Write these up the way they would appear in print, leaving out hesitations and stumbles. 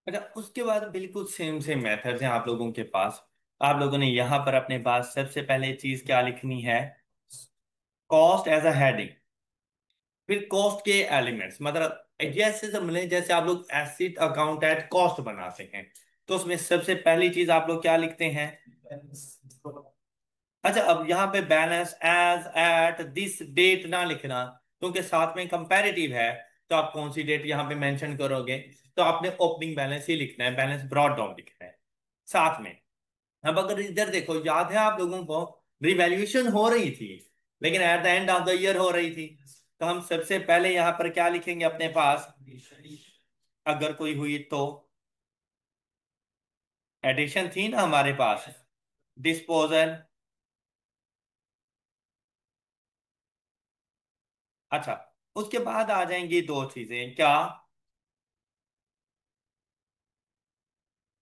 अच्छा, उसके बाद बिल्कुल सेम सेम मेथड्स हैं आप लोगों के पास। आप लोगों ने यहाँ पर अपने पास सबसे पहले चीज क्या लिखनी है? Cost as a heading. फिर कॉस्ट के एलिमेंट्स, मतलब जैसे समझ जैसे आप लोग एसेट अकाउंट एट कॉस्ट बनाते हैं, तो उसमें सबसे पहली चीज आप लोग क्या लिखते हैं? अच्छा, अब यहाँ पे balance as at this date ना लिखना, क्योंकि साथ में कंपैरेटिव है। तो आप कौन सी डेट यहाँ पे मेंशन करोगे? तो आपने ओपनिंग बैलेंस ही लिखना है, बैलेंस ब्रॉट डाउन लिखना है साथ में। अब अगर इधर देखो, याद है आप लोगों को रिवैल्यूएशन हो रही थी, लेकिन eight the end of the year हो रही थी। तो हम सबसे पहले यहां पर क्या लिखेंगे अपने पास? अगर कोई हुई तो एडिशन थी ना हमारे पास, डिस्पोजल। अच्छा, उसके बाद आ जाएंगी दो चीजें क्या?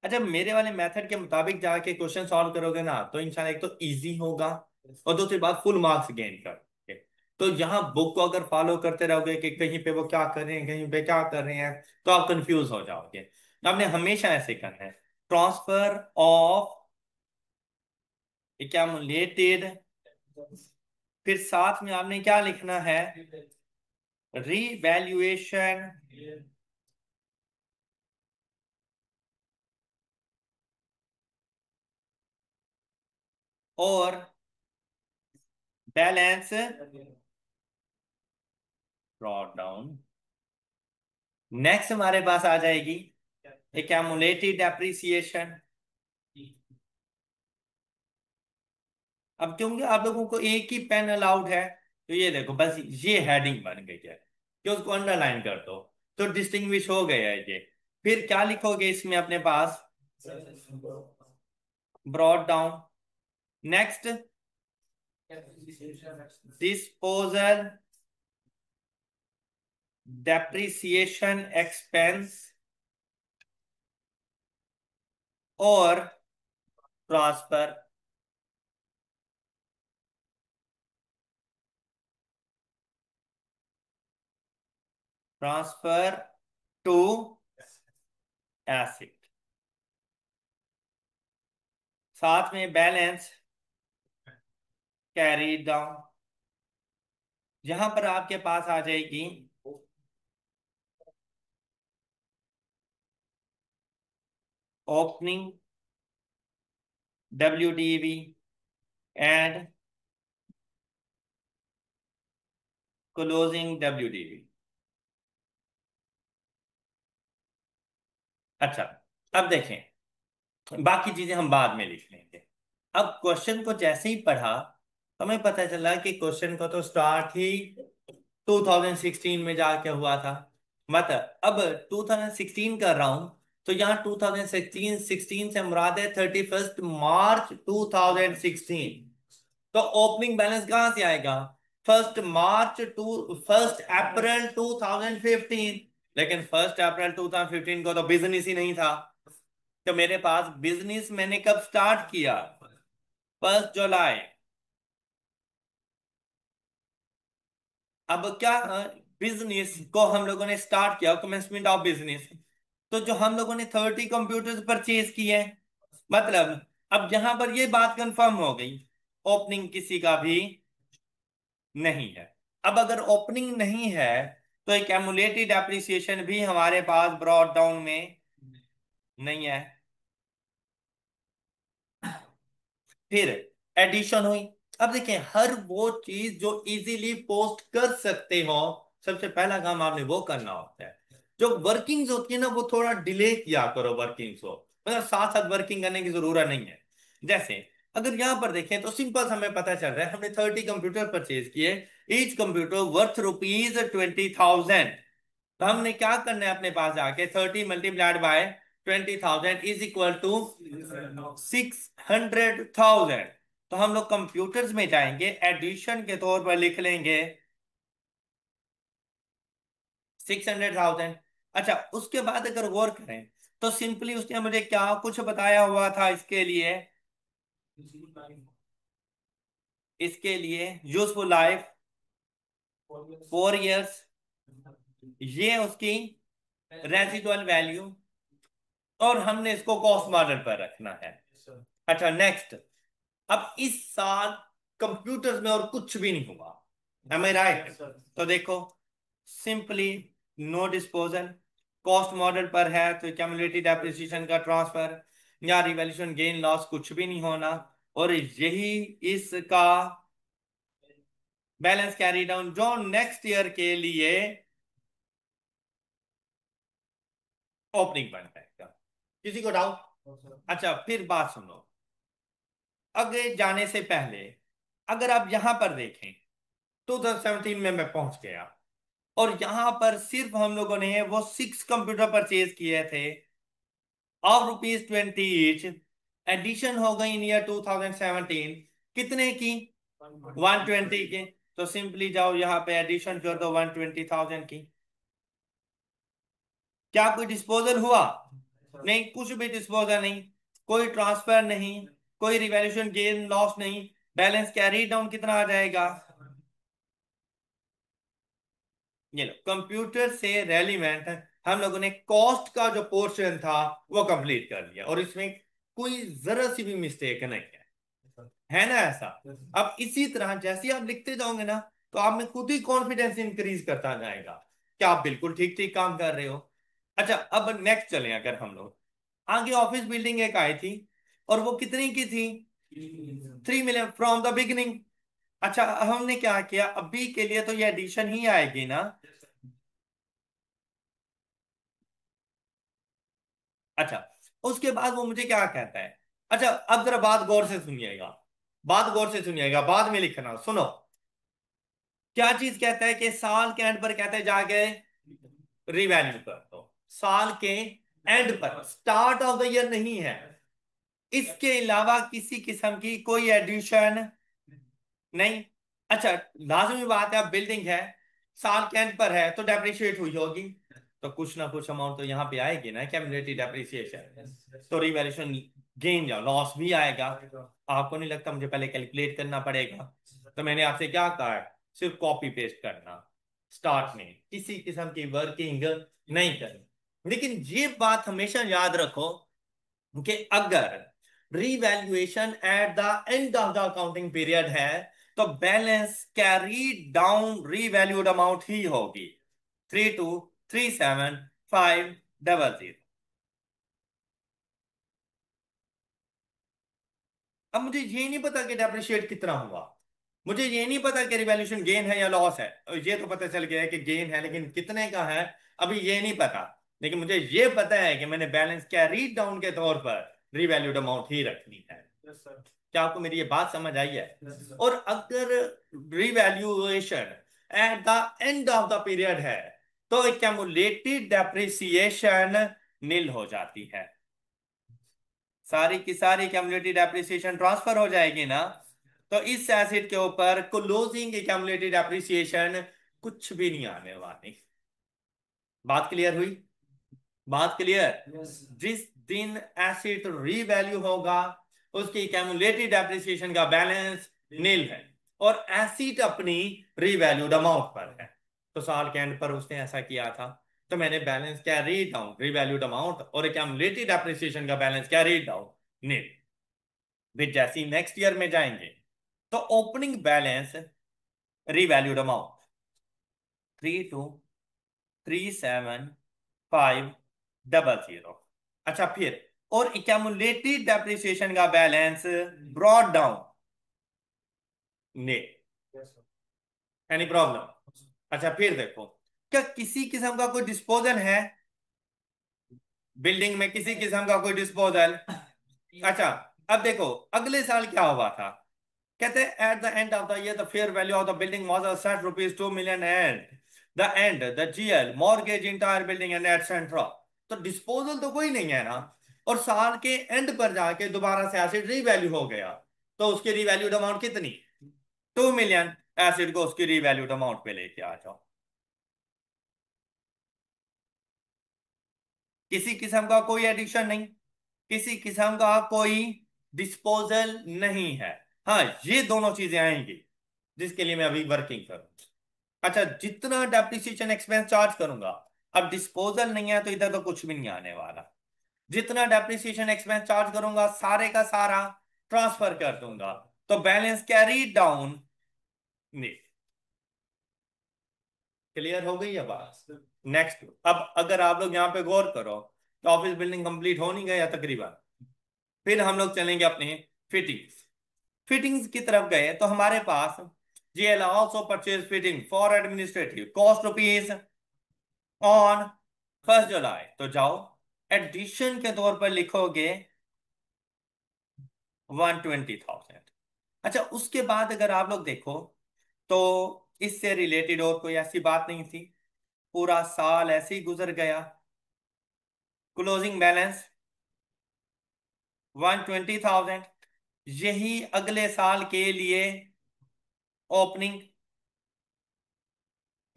अच्छा, मेरे वाले मेथड के मुताबिक जाके क्वेश्चन सॉल्व करोगे ना, तो इंशाल्लाह एक तो इजी होगा, और दूसरी बात फुल मार्क्स गेन करोगे। तो यहाँ बुक को अगर फॉलो करते रहोगे कि कहीं पे वो क्या कर रहे हैं, कहीं पे क्या कर रहे हैं, तो आप कंफ्यूज हो जाओगे। आपने हमेशा ऐसे करना है। ट्रांसफर ऑफ एक्यूमुलेटेड, फिर साथ में आपने क्या लिखना है? रीवैल्यूएशन और बैलेंस ब्रॉट डाउन। नेक्स्ट हमारे पास आ जाएगी एक्यूमुलेटेड डेप्रिसिएशन। अब क्योंकि आप लोगों को एक ही पेन अलाउड है, तो ये देखो बस ये हेडिंग बन गई है, कि उसको अंडरलाइन कर दो, तो डिस्टिंग्विश हो गया है ये। फिर क्या लिखोगे इसमें अपने पास? Brought down. Next, disposal depreciation expense और ट्रांसफर। ट्रांसफर टू एसिड, साथ में बैलेंस कैरी डाउन। यहां पर आपके पास आ जाएगी opening WDV and closing WDV। अच्छा, अब देखें, बाकी चीजें हम बाद में लिख लेंगे। अब क्वेश्चन को जैसे ही पढ़ा, हमें पता चला कि क्वेश्चन का तो स्टार्ट ही 2016 में जाके हुआ था। मतलब अब 2016 कर रहा हूं, तो यहाँ 2016 16 से मुराद है 31 मार्च 2016। तो ओपनिंग बैलेंस कहां से आएगा? 1 अप्रैल 2015। लेकिन 1 अप्रैल 2015 को तो बिजनेस ही नहीं था। तो मेरे पास बिजनेस मैंने कब स्टार्ट किया? 1 जुलाई। अब क्या, बिजनेस को हम लोगों ने स्टार्ट किया, कमेंसमेंट ऑफ बिजनेस। तो जो हम लोगों ने 30 कंप्यूटर्स परचेज किए, मतलब अब यहां पर ये बात कंफर्म हो गई, ओपनिंग किसी का भी नहीं है। अब अगर ओपनिंग नहीं है, तो एक एमुलेटेड एप्रिसिएशन भी हमारे पास ब्रॉट डाउन में नहीं है। फिर एडिशन हुई। अब देखें, हर वो चीज जो इजीली पोस्ट कर सकते हो, सबसे पहला काम आपने वो करना होता है। जो वर्किंग्स होती है ना, वो थोड़ा डिले किया करो वर्किंग्स को, मतलब साथ साथ वर्किंग करने की जरूरत नहीं है। जैसे अगर यहां पर देखें, तो सिंपल हमें पता चल रहा है, हमने 30 कंप्यूटर परचेज किए, ईच कंप्यूटर वर्थ ₹20,000। तो हमने क्या करना है अपने पास जाके, 30 × 20 इज इक्वल टू 600,000। तो हम लोग कंप्यूटर्स में जाएंगे, एडिशन के तौर पर लिख लेंगे 600,000। अच्छा, उसके बाद अगर गौर करें, तो सिंपली उसने मुझे क्या कुछ बताया हुआ था इसके लिए? इसके लिए यूजफुल लाइफ 4 इयर्स, ये उसकी रेजिडुअल वैल्यू। और हमने इसको कॉस्ट मॉडल पर रखना है। अच्छा नेक्स्ट, अब इस साल कंप्यूटर्स में और कुछ भी नहीं हुआ, एम आई राइट? तो देखो, simply no disposal, cost model पर है तो क्यूमुलेटिव डेप्रिसिएशन का ट्रांसफर या रिवैल्यूएशन गेन लॉस कुछ भी नहीं होना, और यही इसका बैलेंस कैरी डाउन जो नेक्स्ट ईयर के लिए ओपनिंग बन जाएगा। किसी को डाउट? अच्छा फिर बात सुनो, आगे जाने से पहले अगर आप यहां पर देखें, 2017 में मैं पहुंच गया और यहां पर सिर्फ हम लोगों ने वो 6 कंप्यूटर परचेज किए थे ऑफ ₹20 ईच। एडिशन हो गई इन ईयर 2017 कितने की? 120 के। तो सिंपली जाओ यहाँ पे एडिशन कर दो 120,000 की। क्या कोई डिस्पोजल हुआ? नहीं, कुछ भी डिस्पोजल नहीं, कोई ट्रांसफर नहीं, कोई रिवैल्यूएशन गेन लॉस नहीं। बैलेंस कैरी डाउन कितना आ जाएगा? ये लो, कंप्यूटर से रेलिवेंट हम लोगों ने कॉस्ट का जो पोर्शन था वो कंप्लीट कर लिया, और इसमें कोई जरा सी भी मिस्टेक नहीं है ना ऐसा? अब इसी तरह जैसे ही आप लिखते जाओगे ना, तो आप में खुद ही कॉन्फिडेंस इंक्रीज करता जाएगा कि आप बिल्कुल ठीक ठीक काम कर रहे हो। अच्छा अब नेक्स्ट चले, अगर हम लोग आगे, ऑफिस बिल्डिंग एक आई थी और वो कितनी की थी? 3 मिलियन फ्रॉम द बिगिनिंग। अच्छा हमने क्या किया, अभी के लिए तो ये एडिशन ही आएगी ना। अच्छा, उसके बाद वो मुझे क्या कहता है? अच्छा अब जरा बात गौर से सुनिएगा, बात गौर से सुनिएगा, बाद में लिखना, सुनो। क्या चीज कहता है कि साल के एंड पर कहते हैं जाके रिवैल्यू कर दो। साल के एंड पर, स्टार्ट ऑफ द ईयर नहीं है। इसके अलावा किसी किस्म की कोई एडिशन नहीं। अच्छा, लाजमी बात है, अब बिल्डिंग है, साल के एंड पर है तो डेप्रिशिएट हुई होगी, तो कुछ ना कुछ अमाउंट तो यहाँ पे आएगी ना, कैमुलेटिव डेप्रिसिएशन। तो रिवैल्यूएशन गेन या लॉस भी आएगा। आपको नहीं लगता मुझे पहले कैलकुलेट करना पड़ेगा? तो मैंने आपसे क्या कहा है, सिर्फ कॉपी पेस्ट करना, स्टार्ट में किसी किस्म की वर्किंग नहीं करनी। लेकिन ये बात हमेशा याद रखो कि अगर revaluation at the end of the accounting period है तो balance carry down revalued amount ही होगी, 3,2,3,7,500। अब मुझे ये नहीं पता कि डेप्रिशिएट कितना हुआ, मुझे ये नहीं पता कि रिवैल्यूएशन गेन है या लॉस है। और ये तो पता चल गया है कि गेन है, लेकिन कितने का है अभी ये नहीं पता। लेकिन मुझे ये पता है कि मैंने बैलेंस कैरी डाउन के तौर पर रिवैल्यूड अमाउंट ही रखनी है। क्या आपको मेरी ये बात समझ आई है? और अगर revaluation at the end of the period है तो एक्यूमुलेटेड डेप्रिसिएशन नील हो जाती है, सारी की सारी एक्यूमुलेटेड डेप्रिसिएशन ट्रांसफर हो जाएगी ना। तो इस एसेट के ऊपर क्लोजिंग एक्यूमुलेटेड डेप्रिसिएशन कुछ भी नहीं आने वाली। बात क्लियर हुई? बात क्लियर? जिस दिन एसेट रीवैल्यू होगा उसकी एक्यूमुलेटेड डेप्रिसिएशन का बैलेंस नील है, और एसेट अपनी रीवैल्यूड अमाउंट पर है। तो साल के एंड पर उसने ऐसा किया था, तो मैंने balance carry down revalued amount और एक्यूमुलेटेड डेप्रिसिएशन का बैलेंस कैरी डाउन नील। फिर जैसे ही नेक्स्ट ईयर में जाएंगे तो ओपनिंग बैलेंस रीवैल्यूड अमाउंट 32,375,000। अच्छा फिर, और एक्यूमुलेटेड डेप्रिसिएशन का बैलेंस ब्रॉट डाउन ने। Any problem? अच्छा फिर देखो, क्या किसी किस्म का कोई डिस्पोजल है बिल्डिंग में, किसी किस्म का कोई डिस्पोजल? अच्छा अब देखो, अगले साल क्या हुआ था, कहते हैं eight the end of the year the fair value of the building was set ₹2 million and the GL mortgage entire building and etcetera. तो डिस्पोजल तो कोई नहीं है ना, और साल के एंड पर जाके दोबारा से एसिड रीवैल्यू हो गया, तो उसकी रीवैल्यूड अमाउंट कितनी? 2 मिलियन। एसिड को उसकी रीवैल्यूड अमाउंट पे लेके आ जाओ। किसी किस्म का कोई एडिक्शन नहीं, किसी किस्म का कोई डिस्पोजल नहीं है। हाँ, ये दोनों चीजें आएंगी जिसके लिए मैं अभी वर्किंग करूँ। अच्छा, जितना डेप्रिसिएशन एक्सपेंस चार्ज करूंगा, अब डिस्पोजल नहीं है तो इधर तो कुछ भी नहीं आने वाला। जितना डेप्रिसिएशन एक्सपेंस चार्ज करूंगा सारे का सारा ट्रांसफर कर दूंगा। तो बैलेंस कैरी डाउन नहीं। क्लियर हो गई है बात? नेक्स्ट, अब अगर आप लोग यहाँ पे गौर करो तो ऑफिस बिल्डिंग कंप्लीट हो नहीं गया तकरीबन। फिर हम लोग चलेंगे अपने फिटिंग्स। फिटिंग्स की तरफ गए तो हमारे पास GL also purchase fitting for administrative cost rupees on 1 July. तो जाओ एडिशन के तौर पर लिखोगे 120,000। अच्छा, उसके बाद अगर आप लोग देखो तो इससे रिलेटेड और कोई ऐसी बात नहीं थी। पूरा साल ऐसे ही गुजर गया। Closing balance 120,000। यही अगले साल के लिए ओपनिंग।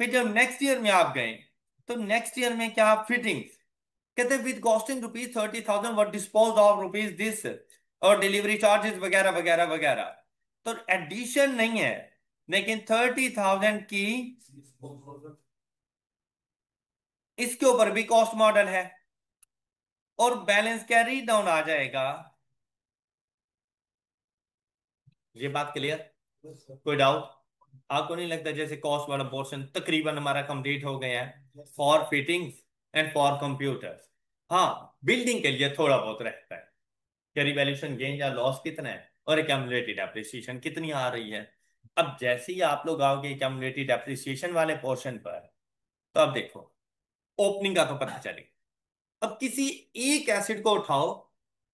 फिर जब नेक्स्ट ईयर में आप गए तो नेक्स्ट ईयर में क्या फिटिंग्स कहते with costing rupees 30,000 were dispose of rupees this और डिलीवरी चार्जेस वगैरह वगैरह वगैरह। तो एडिशन नहीं है, लेकिन 30,000 की इसके ऊपर भी कॉस्ट मॉडल है और बैलेंस कैरी डाउन आ जाएगा। ये बात क्लियर? कोई डाउट? आपको नहीं लगता जैसे कॉस्ट वाला पोर्शन तकरीबन हमारा कंप्लीट हो गया है for fittings and for computers? हाँ, बिल्डिंग के लिए थोड़ा बहुत रहता है कि रिवैल्यूएशन गेन या लॉस कितना है और एक्यूमुलेटेड एप्रिसिएशन कितनी आ रही है। अब जैसे ही आप लोग आओगे एक्यूमुलेटेड एप्रिसिएशन वाले पोर्शन पर, तो अब देखो ओपनिंग का तो पता चलेगा। अब किसी एक एसिड को उठाओ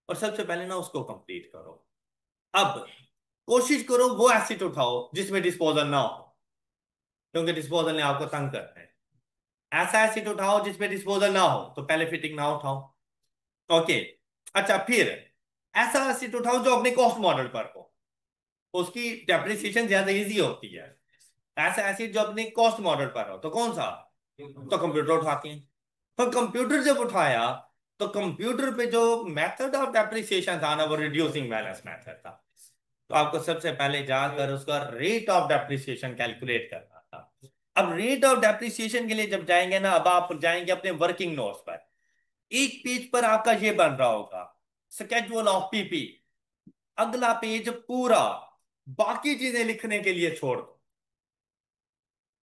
और सबसे पहले ना उसको कंप्लीट करो। अब कोशिश करो वो एसिड उठाओ जिसमें डिस्पोजल ना हो, क्योंकि डिस्पोजल ने आपको तंग करना है। ऐसा एसिड उठाओ जिसमें डिस्पोजल ना हो, तो पहले फिटिंग ना उठाओ। ओके। अच्छा, फिर ऐसा एसिड उठाओ जो अपने कॉस्ट मॉडल पर हो, उसकी डेप्रिसिएशन ज्यादा इजी होती है। ऐसा एसिड जो अपने कॉस्ट मॉडल पर हो, तो कौन सा? तो कंप्यूटर उठाती है। तो कंप्यूटर जब उठाया तो कंप्यूटर पे जो मेथड ऑफ डेप्रिसिएशन था ना, वो रिड्यूसिंग बैलेंस मेथड था। तो आपको सबसे पहले जाकर उसका रेट ऑफ डेप्रिसिएशन कैलकुलेट करना था। अब रेट ऑफ डेप्रिसिएशन के लिए जब जाएंगे ना, अब आप जाएंगे अपने वर्किंग नोट्स पर। एक पेज पर आपका ये बन रहा होगा स्केड्यूल ऑफ पीपी। अगला पेज पूरा बाकी चीजें लिखने के लिए छोड़ दो।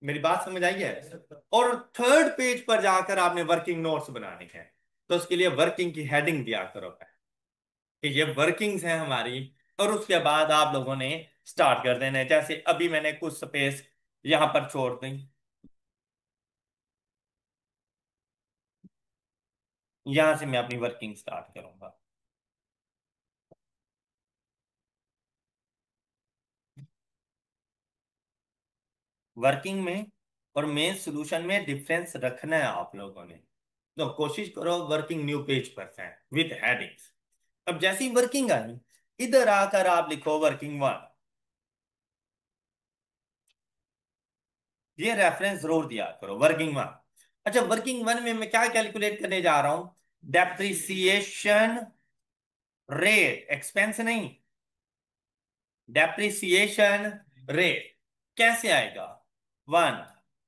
मेरी बात समझ आई है? और थर्ड पेज पर जाकर आपने वर्किंग नोट्स बनाने हैं। तो उसके लिए वर्किंग की हेडिंग दिया करो कि ये वर्किंग्स हैं हमारी। और उसके बाद आप लोगों ने स्टार्ट कर देना है। जैसे अभी मैंने कुछ स्पेस यहां पर छोड़ दी, यहां से मैं अपनी वर्किंग स्टार्ट करूंगा। वर्किंग में और मेन सॉल्यूशन में डिफरेंस रखना है आप लोगों ने। तो कोशिश करो वर्किंग न्यू पेज पर है विद हेडिंग्स। अब जैसी वर्किंग आई, इधर आकर आप लिखो वर्किंग 1। ये रेफरेंस जरूर दिया करो वर्किंग 1। अच्छा, वर्किंग 1 में मैं क्या कैलकुलेट करने जा रहा हूं? डेप्रिसिएशन रेट, एक्सपेंस नहीं, डेप्रिसिएशन रेट। कैसे आएगा? 1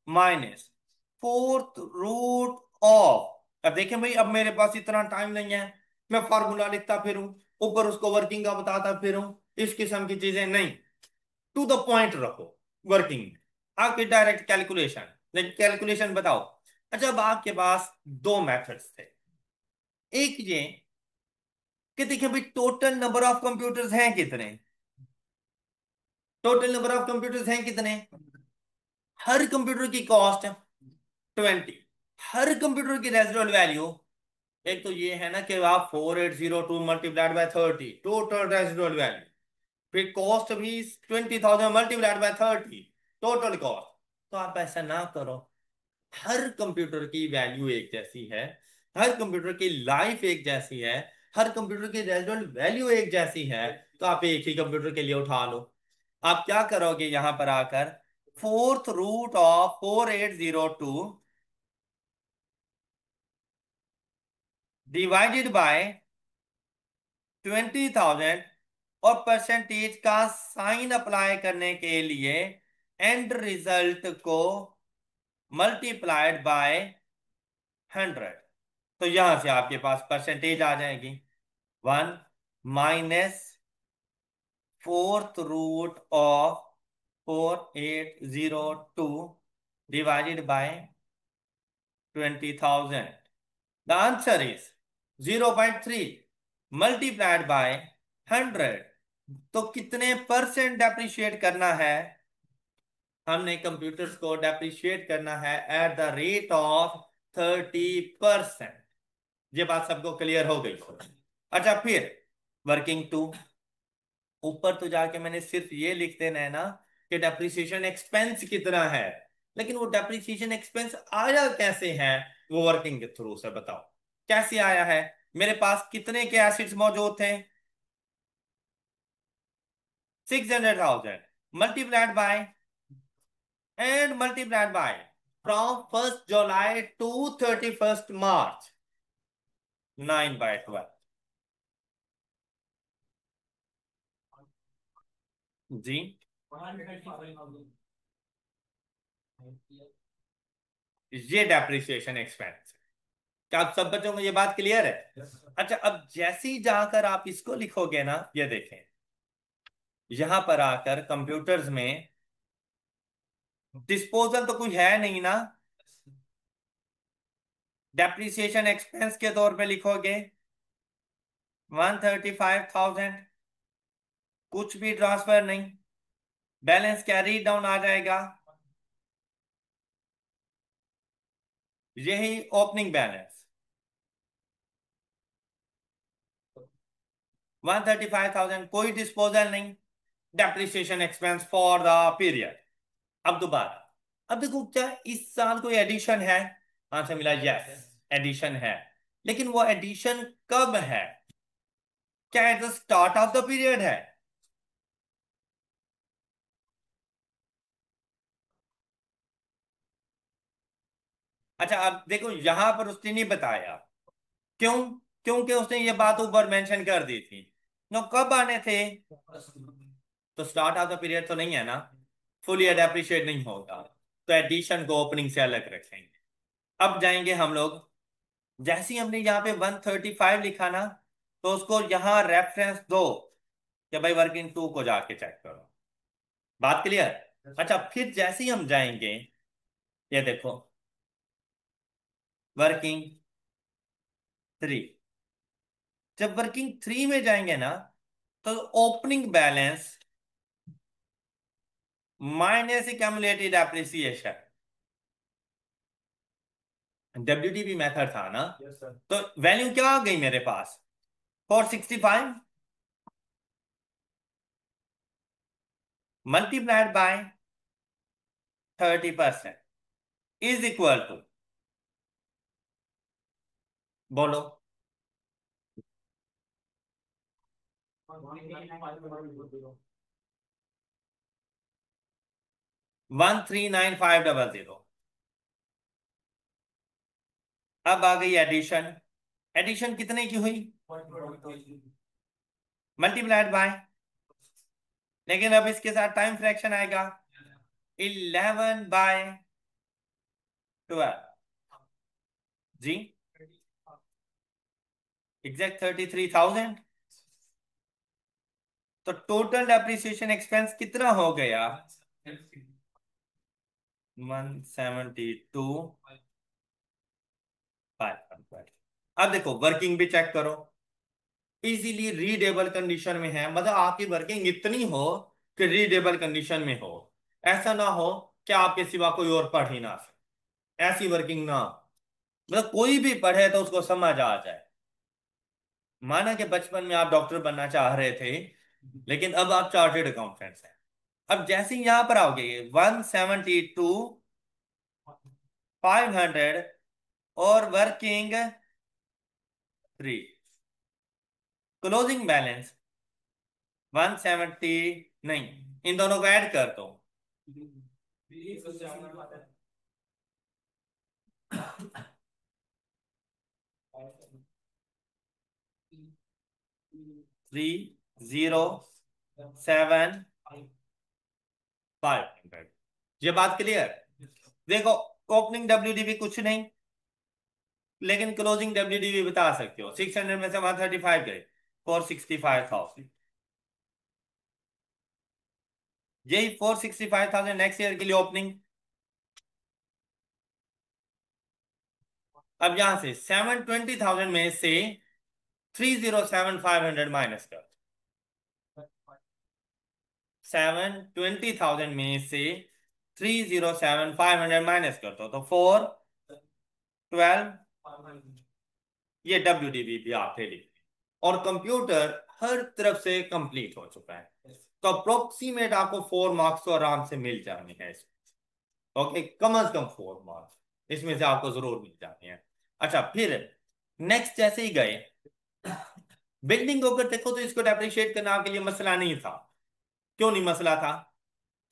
- 4th रूट ऑफ। अब देखें भाई, अब मेरे पास इतना टाइम नहीं है मैं फार्मूला लिखता फिरूं, ऊपर उसको वर्किंग का बताता फिरूं, इस किस्म की चीजें नहीं। टू द पॉइंट रखो वर्किंग में। आपकी डायरेक्ट कैलकुलेशन, लेकिन कैलकुलेशन बताओ। अच्छा, अब आपके पास दो मेथड्स थे। एक ये कि देखिए भाई टोटल नंबर ऑफ कंप्यूटर्स हैं कितने, टोटल नंबर ऑफ कंप्यूटर्स हैं कितने, हर कंप्यूटर की कॉस्ट 20, हर कंप्यूटर की रेजिडुअल वैल्यू। एक तो ये है ना कि आप 4802 multiplied by 30 total residual value. फिर कॉस्ट भी 20,000 मल्टीप्लाइड बाय 30 टोटल कॉस्ट। तो आप ऐसा ना करो, हर कंप्यूटर की वैल्यू एक जैसी है, हर कंप्यूटर की लाइफ एक जैसी है, हर कंप्यूटर की रेजिडुअल वैल्यू एक जैसी है। तो आप एक ही कंप्यूटर के लिए उठा लो। आप क्या करोगे यहां पर आकर? 4th root of 4802 divided by 20,000 और परसेंटेज का साइन अप्लाई करने के लिए एंड रिजल्ट को मल्टीप्लाइड बाय 100। तो यहां से आपके पास परसेंटेज आ जाएगी। 1 - 4th root of 4802 divided by 20,000. The answer is 0.3 multiplied by 100। तो कितने परसेंट डेप्रिशिएट करना है? हमने कंप्यूटर्स को डेप्रिशिएट करना है एट द रेट ऑफ 30%। ये बात सबको क्लियर हो गई। अच्छा, फिर वर्किंग 2। ऊपर तो जाके मैंने सिर्फ ये लिख देना है ना कि डेप्रिसिएशन एक्सपेंस कितना है, लेकिन वो डेप्रिसिएशन एक्सपेंस आया कैसे है? वो वर्किंग के थ्रू से बताओ कैसे आया है। मेरे पास कितने के एसिड्स मौजूद थे? 600,000 multiplied by and multiplied bye from 1st July to 31st March, 9/12। जी, ये डेप्रिसिएशन एक्सपेंस। क्या आप सब बच्चों को ये बात क्लियर है? अच्छा, अब जैसे ही जाकर आप इसको लिखोगे ना, ये देखें, यहां पर आकर कंप्यूटर्स में डिस्पोजल तो कुछ है नहीं ना। डेप्रिसिएशन एक्सपेंस के तौर पे लिखोगे 135,000, कुछ भी ट्रांसफर नहीं, बैलेंस कैरी डाउन आ जाएगा। यही ओपनिंग बैलेंस 135,000, कोई डिस्पोजल नहीं, depreciation expense for the period. अब दोबारा, अब देखो क्या इस साल कोई एडिशन है? आंसर मिला यस, एडिशन है। लेकिन वो एडिशन कब है? क्या at the start of the period है? अच्छा, अब देखो यहां पर उसने नहीं बताया। क्यों? क्योंकि उसने ये बात ऊपर मेंशन कर दी थी। नो, कब आने थे? तो स्टार्ट ऑफ द पीरियड तो नहीं है ना, फुल ईयर अप्रिशिएट नहीं होगा। तो एडिशन को ओपनिंग से अलग रखेंगे। अब जाएंगे हम लोग, जैसे ही हमने यहाँ पे 135 लिखा ना, तो उसको यहाँ रेफरेंस दो कि भाई वर्किंग 2 को जाके चेक करो। बात क्लियर? अच्छा, फिर जैसे ही हम जाएंगे, ये देखो वर्किंग 3। जब वर्किंग 3 में जाएंगे ना, तो opening balance minus accumulated appreciation, WDV method था ना। तो वैल्यू क्या आ गई मेरे पास? 465 multiplied by 30% is equal to, बोलो, 139500। अब आ गई एडिशन। एडिशन कितने की हुई? मल्टीप्लाइड बाय, लेकिन अब इसके साथ टाइम फ्रैक्शन आएगा, 11/12। जी, एग्जैक्ट 33,000। तो टोटल डेप्रिसिएशन एक्सपेंस कितना हो गया? 172,500। अब देखो वर्किंग भी चेक करो, इजीली रीडेबल कंडीशन में है। मतलब आपकी वर्किंग इतनी हो कि रीडेबल कंडीशन में हो, ऐसा ना हो कि आपके सिवा कोई और पढ़ ही ना सके, ऐसी वर्किंग ना हो। मतलब कोई भी पढ़े तो उसको समझ आ जाए। माना कि बचपन में आप डॉक्टर बनना चाह रहे थे, लेकिन अब आप चार्टेड अकाउंटेंट्स हैं। अब जैसे ही यहां पर आओगे 172,500 और वर्किंग 3, क्लोजिंग बैलेंस 170, नहीं, इन दोनों को ऐड कर दो। 307,500। ये बात क्लियर? देखो, ओपनिंग डब्ल्यूडीबी कुछ नहीं, लेकिन क्लोजिंग डब्ल्यूडीवी बता सकते हो, 600 में से 135 गए, 465,000। यही 465,000 नेक्स्ट ईयर के लिए ओपनिंग। अब यहां से 720,000 में से 307,500 माइनस कर। 720,000 में से 307,500 माइनस कर दो तो 412। ये डब्ल्यूडीबी भी आप लिख, और कंप्यूटर हर तरफ से कंप्लीट हो चुका है। तो अप्रोक्सीमेट आपको 4 मार्क्स तो आराम से मिल जाने हैं इसमें। ओके, कम से कम 4 मार्क्स इसमें से आपको जरूर मिल जाने हैं। अच्छा, फिर नेक्स्ट जैसे ही गए, बिल्डिंग को अगर देखो तो इसको डेप्रिशिएट करना आपके लिए मसला नहीं था। क्यों नहीं मसला था?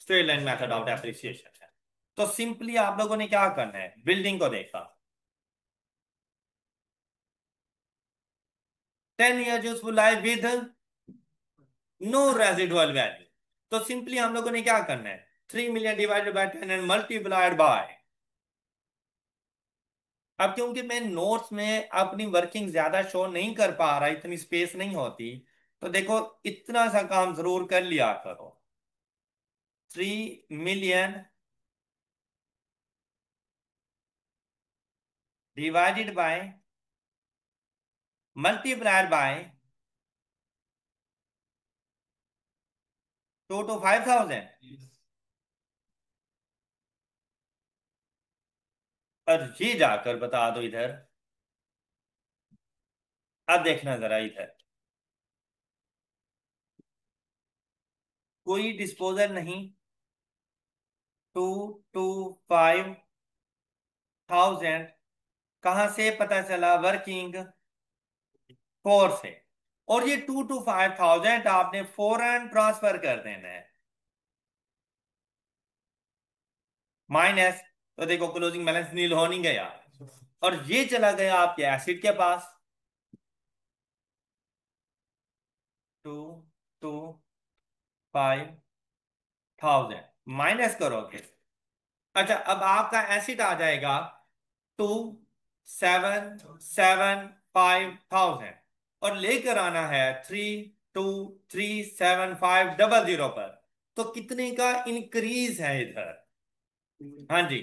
Straight line method of depreciation है। तो सिंपली आप लोगों ने क्या करना है, बिल्डिंग को देखा 10 year useful life with no residual value. तो सिंपली हम लोगों ने क्या करना है, 3 million divided by 10 and multiplied by. अब क्योंकि मैं नोट्स में अपनी वर्किंग ज्यादा शो नहीं कर पा रहा, इतनी स्पेस नहीं होती, तो देखो इतना सा काम जरूर कर लिया करो। 3 million divided bye multiplied by 2 to 5,000। और ये जाकर बता दो इधर। अब देखना जरा इधर, कोई डिस्पोजल नहीं। 2 to 5,000 कहां से पता चला? वर्किंग 4 से। और ये 2 to 5,000 आपने फौरन ट्रांसफर कर देना है, माइनस। तो देखो क्लोजिंग बैलेंस नील हो नहीं गया, और ये चला गया आपके एसिड के पास। 2 to 5,000 माइनस करोगे। अच्छा, अब आपका एसिड आ जाएगा 2,775,000, और लेकर आना है 3,2,3,7,500 पर। तो कितने का इंक्रीज है इधर? हाँ जी,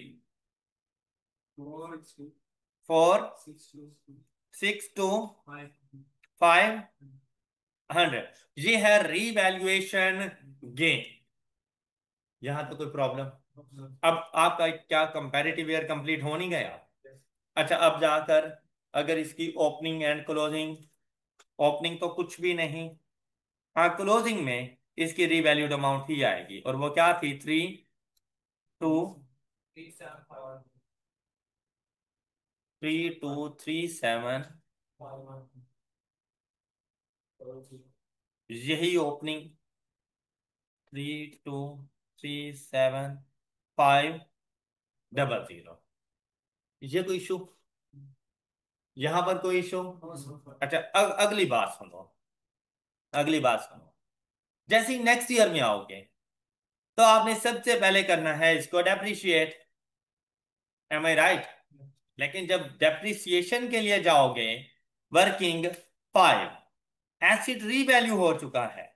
4,6,2,500। ये है रीवैल्यूएशन गेन। यहां तो कोई प्रॉब्लम? अब आपका क्या कंपैरेटिव ईयर कंप्लीट हो नहीं गया? अच्छा, अब जाकर अगर इसकी ओपनिंग एंड क्लोजिंग, ओपनिंग तो कुछ भी नहीं, हाँ क्लोजिंग में इसकी रीवैल्यूड अमाउंट ही आएगी, और वो क्या थी? 3,2,3,7। यही ओपनिंग 3,2,3,7,500। ये कोई इशू? यहां पर कोई इशू? अच्छा, अगली बात सुनो, अगली बात सुनो। जैसे ही नेक्स्ट ईयर में आओगे, तो आपने सबसे पहले करना है इसको डेप्रिशिएट। एम आई राइट? लेकिन जब डेप्रिसिएशन के लिए जाओगे, वर्किंग 5, एसिड रीवैल्यू हो चुका है,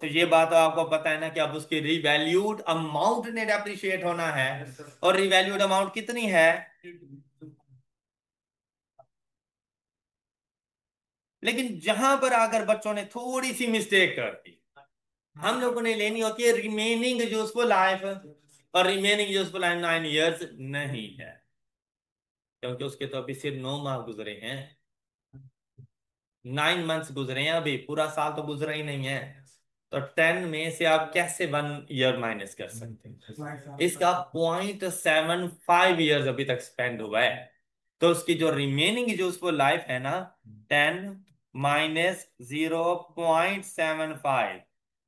तो ये बात तो आपको पता है ना कि अब उसकी रीवैल्यूड अमाउंट ने डेप्रिशिएट होना है। और रीवैल्यूड अमाउंट कितनी है? लेकिन जहां पर अगर बच्चों ने थोड़ी सी मिस्टेक कर दी, हम लोगों ने लेनी होती है रिमेनिंग यूजफुल लाइफ, और रिमेनिंग यूजफुल लाइफ 9 इयर्स नहीं है, क्योंकि उसके तो अभी सिर्फ 9 माह गुजरे हैं। 9 मंथ्स गुजरे हैं, अभी पूरा साल तो गुजरा ही नहीं है। तो 10 में से आप कैसे 1 ईयर माइनस कर सकते हैं? इसका 0.75 ईयर्स अभी तक स्पेंड हुआ है। तो उसकी जो रिमेनिंग यूजफुल लाइफ है ना, 10 - 0.75,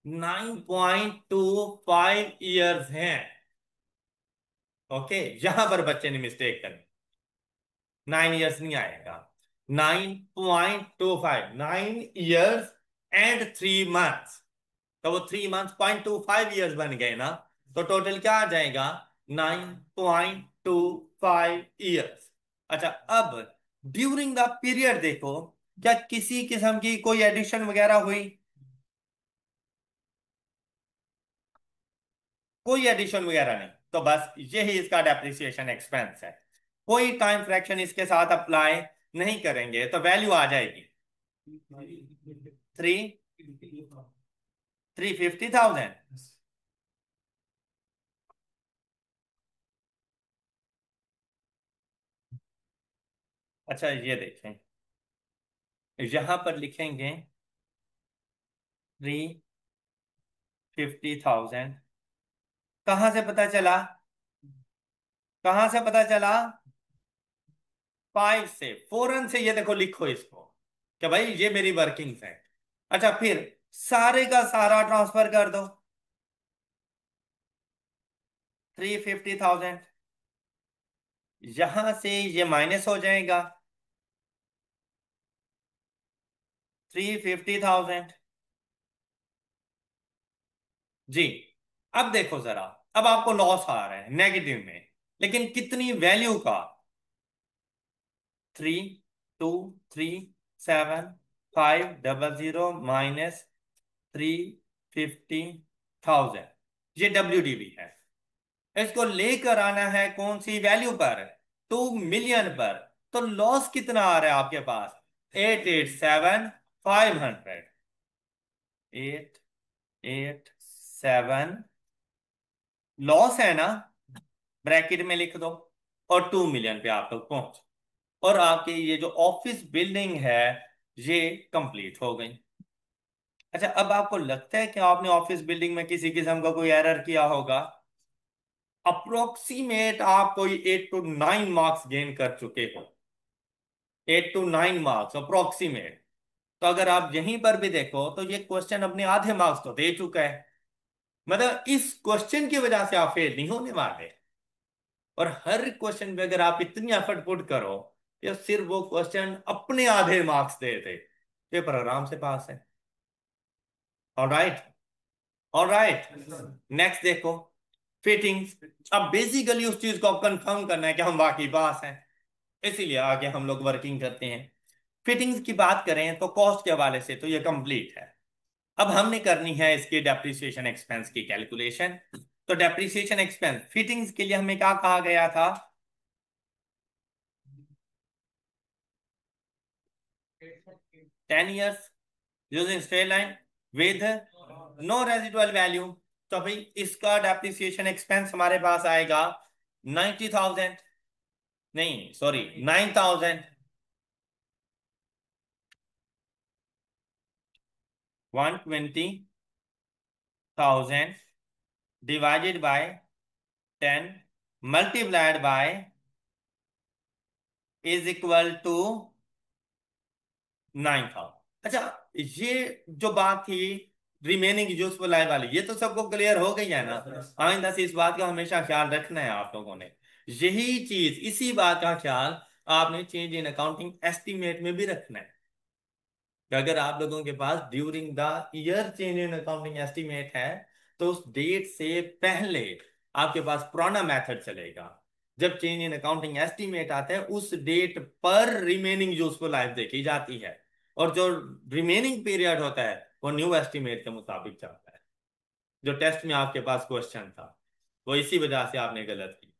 9.25 ईयर्स हैं। ओके, यहां पर बच्चे ने मिस्टेक कर, 9 इयर्स नहीं आएगा, 9.25, 9 इयर्स एंड 3 मंथ्स। तो वो 3 मंथ्स 0.25 ईयर्स बन गए ना, तो टोटल क्या आ जाएगा? 9.25 ईयर्स। अच्छा, अब ड्यूरिंग द पीरियड देखो, क्या किसी किस्म की कोई एडिशन वगैरह हुई? कोई एडिशन वगैरह नहीं, तो बस यही इसका डेप्रिसिएशन एक्सपेंस है। कोई टाइम फ्रैक्शन इसके साथ अप्लाई नहीं करेंगे तो वैल्यू आ जाएगी 350,000। अच्छा ये देखें, यहां पर लिखेंगे 350,000। कहां से पता चला? कहां से पता चला? 5 से फौरन से ये देखो, लिखो इसको कि भाई ये मेरी वर्किंग्स है। अच्छा फिर सारे का सारा ट्रांसफर कर दो, 350,000। यहां से ये माइनस हो जाएगा 350,000। जी। अब देखो जरा, अब आपको लॉस आ रहा है नेगेटिव में, लेकिन कितनी वैल्यू का? 323750 माइनस 350,000, ये WDV है। इसको लेकर आना है कौन सी वैल्यू पर? 2 मिलियन पर। तो लॉस कितना आ रहा है आपके पास? 887,500। 887 लॉस है ना, ब्रैकेट में लिख दो, और 2 मिलियन पे आप लोग पहुंच, और आपकी ये जो ऑफिस बिल्डिंग है ये कंप्लीट हो गई। अच्छा, अब आपको लगता है कि आपने ऑफिस बिल्डिंग में किसी किस्म का कोई एरर किया होगा? अप्रोक्सीमेट आप कोई 8 to 9 मार्क्स गेन कर चुके हो। 8 to 9 मार्क्स अप्रोक्सीमेट। तो अगर आप यहीं पर भी देखो तो ये क्वेश्चन अपने आधे मार्क्स तो दे चुका है। मतलब इस क्वेश्चन की वजह से आप फेल नहीं होने वाले। और हर क्वेश्चन पे अगर आप इतनी एफर्ट पुट करो, या सिर्फ वो क्वेश्चन अपने आधे मार्क्स दे दे, पेपर आराम से पास है। ऑलराइट। ऑलराइट। नेक्स्ट देखो, फिटिंग्स। अब बेसिकली उस चीज को अब कंफर्म करना है कि हम वाकई पास हैं, इसीलिए आगे हम लोग वर्किंग करते हैं। फिटिंग्स की बात करें तो कॉस्ट के हवाले से तो ये कंप्लीट है। अब हमने करनी है इसकी डेप्रिसिएशन एक्सपेंस की कैलकुलेशन। तो डेप्रिसिएशन एक्सपेंस फिटिंग्स के लिए हमें क्या कहा गया था? 10 years using straight line with no residual value. तो भाई इसका डेप्रिसिएशन एक्सपेंस हमारे पास आएगा 90,000, नहीं sorry 9,120,000 divided by 10 multiplied by is equal to 9,000। अच्छा, ये जो बात थी रिमेनिंग यूजफुल लाइफ वाली, ये तो सबको क्लियर हो गई है ना? आइंदा से इस बात का हमेशा ख्याल रखना है आप लोगों ने। यही चीज, इसी बात का ख्याल आपने चेंज इन अकाउंटिंग एस्टीमेट में भी रखना है कि अगर आप लोगों के पास during the year change in accounting estimate है, तो उस डेट से पहले आपके पास पुराना मेथड चलेगा। जब चेंज इन अकाउंटिंग एस्टीमेट आता है उस डेट पर रिमेनिंग यूजफुल लाइफ देखी जाती है, और जो रिमेनिंग पीरियड होता है वो न्यू एस्टीमेट के मुताबिक चलता है। जो टेस्ट में आपके पास क्वेश्चन था वो इसी वजह से आपने गलत की।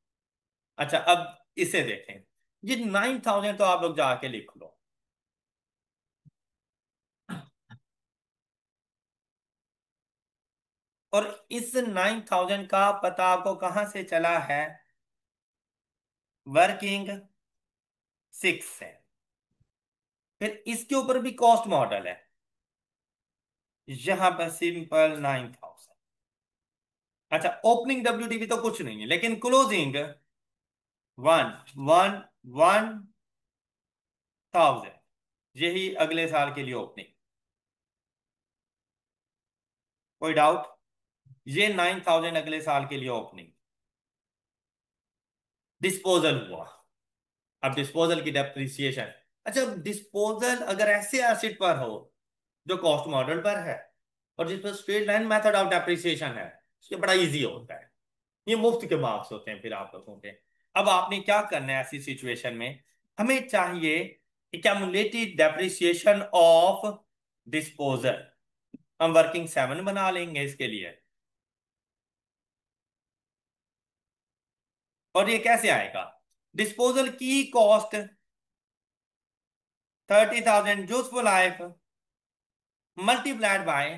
अच्छा, अब इसे देखें। ये 9,000 तो आप लोग जाके लिख लो। और इस 9,000 का पता आपको कहां से चला है? वर्किंग 6 से। फिर इसके ऊपर भी कॉस्ट मॉडल है, यहां पर सिंपल 9,000। अच्छा, ओपनिंग WDV तो कुछ नहीं है, लेकिन क्लोजिंग 1,1,1,000, यही अगले साल के लिए ओपनिंग। कोई डाउट? ये 9,000 अगले साल के लिए ओपनिंग। डिस्पोजल हुआ। अब डिस्पोजल की डेप्रिसिएशन। अच्छा, डिस्पोजल अगर ऐसे एसिड पर हो जो कॉस्ट मॉडल पर है, और जिस पर straight line method of depreciation है, ये बड़ा इजी होता है। ये मुफ्त के मार्क्स होते हैं फिर आप लोगों के। अब आपने क्या करना है ऐसी सिचुएशन में? हमें चाहिए एक्यूमुलेटेड डेप्रिसिएशन ऑफ डिस्पोजल। हम वर्किंग 7 बना लेंगे इसके लिए। और ये कैसे आएगा? डिस्पोजल की cost 30,000 useful life multiplied by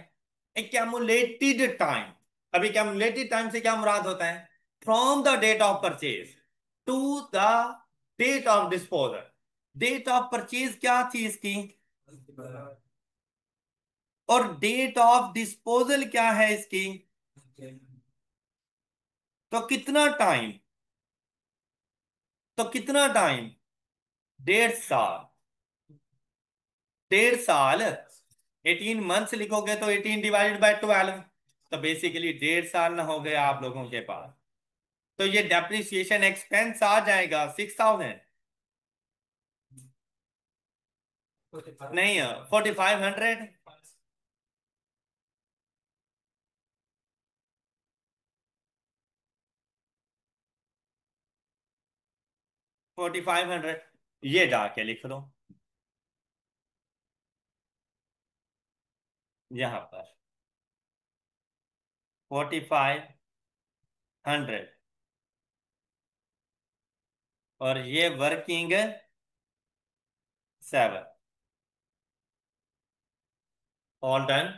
accumulated time. अब एक्यूमुलेटेड टाइम से क्या मुराद होता है? From the date of purchase to the date of disposal. Date of purchase क्या थी इसकी, और डेट ऑफ डिस्पोजल क्या है इसकी? तो कितना टाइम, तो कितना टाइम? 1.5 साल। 1.5 साल, 18 मंथ्स लिखोगे तो 18 डिवाइडेड बाय 12। तो बेसिकली 1.5 साल ना हो गया आप लोगों के पास। तो ये डेप्रिसिएशन एक्सपेंस आ जाएगा 6,000। नहीं, 4,500। 4,500 ये जाके लिख लो यहां पर, 4,500। और ये वर्किंग 7। All done.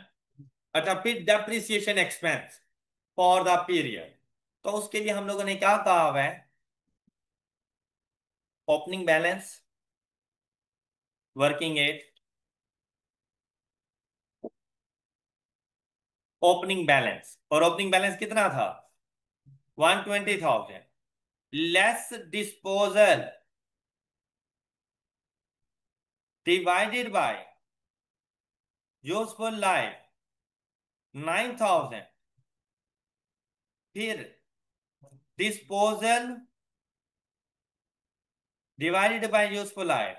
अच्छा, फिर depreciation expense for the period. तो उसके लिए हम लोगों ने क्या कहा हुआ है? Opening balance, working at, opening balance. और ओपनिंग बैलेंस कितना था? 120,000 less disposal divided by useful life 9,000। फिर disposal divided by useful life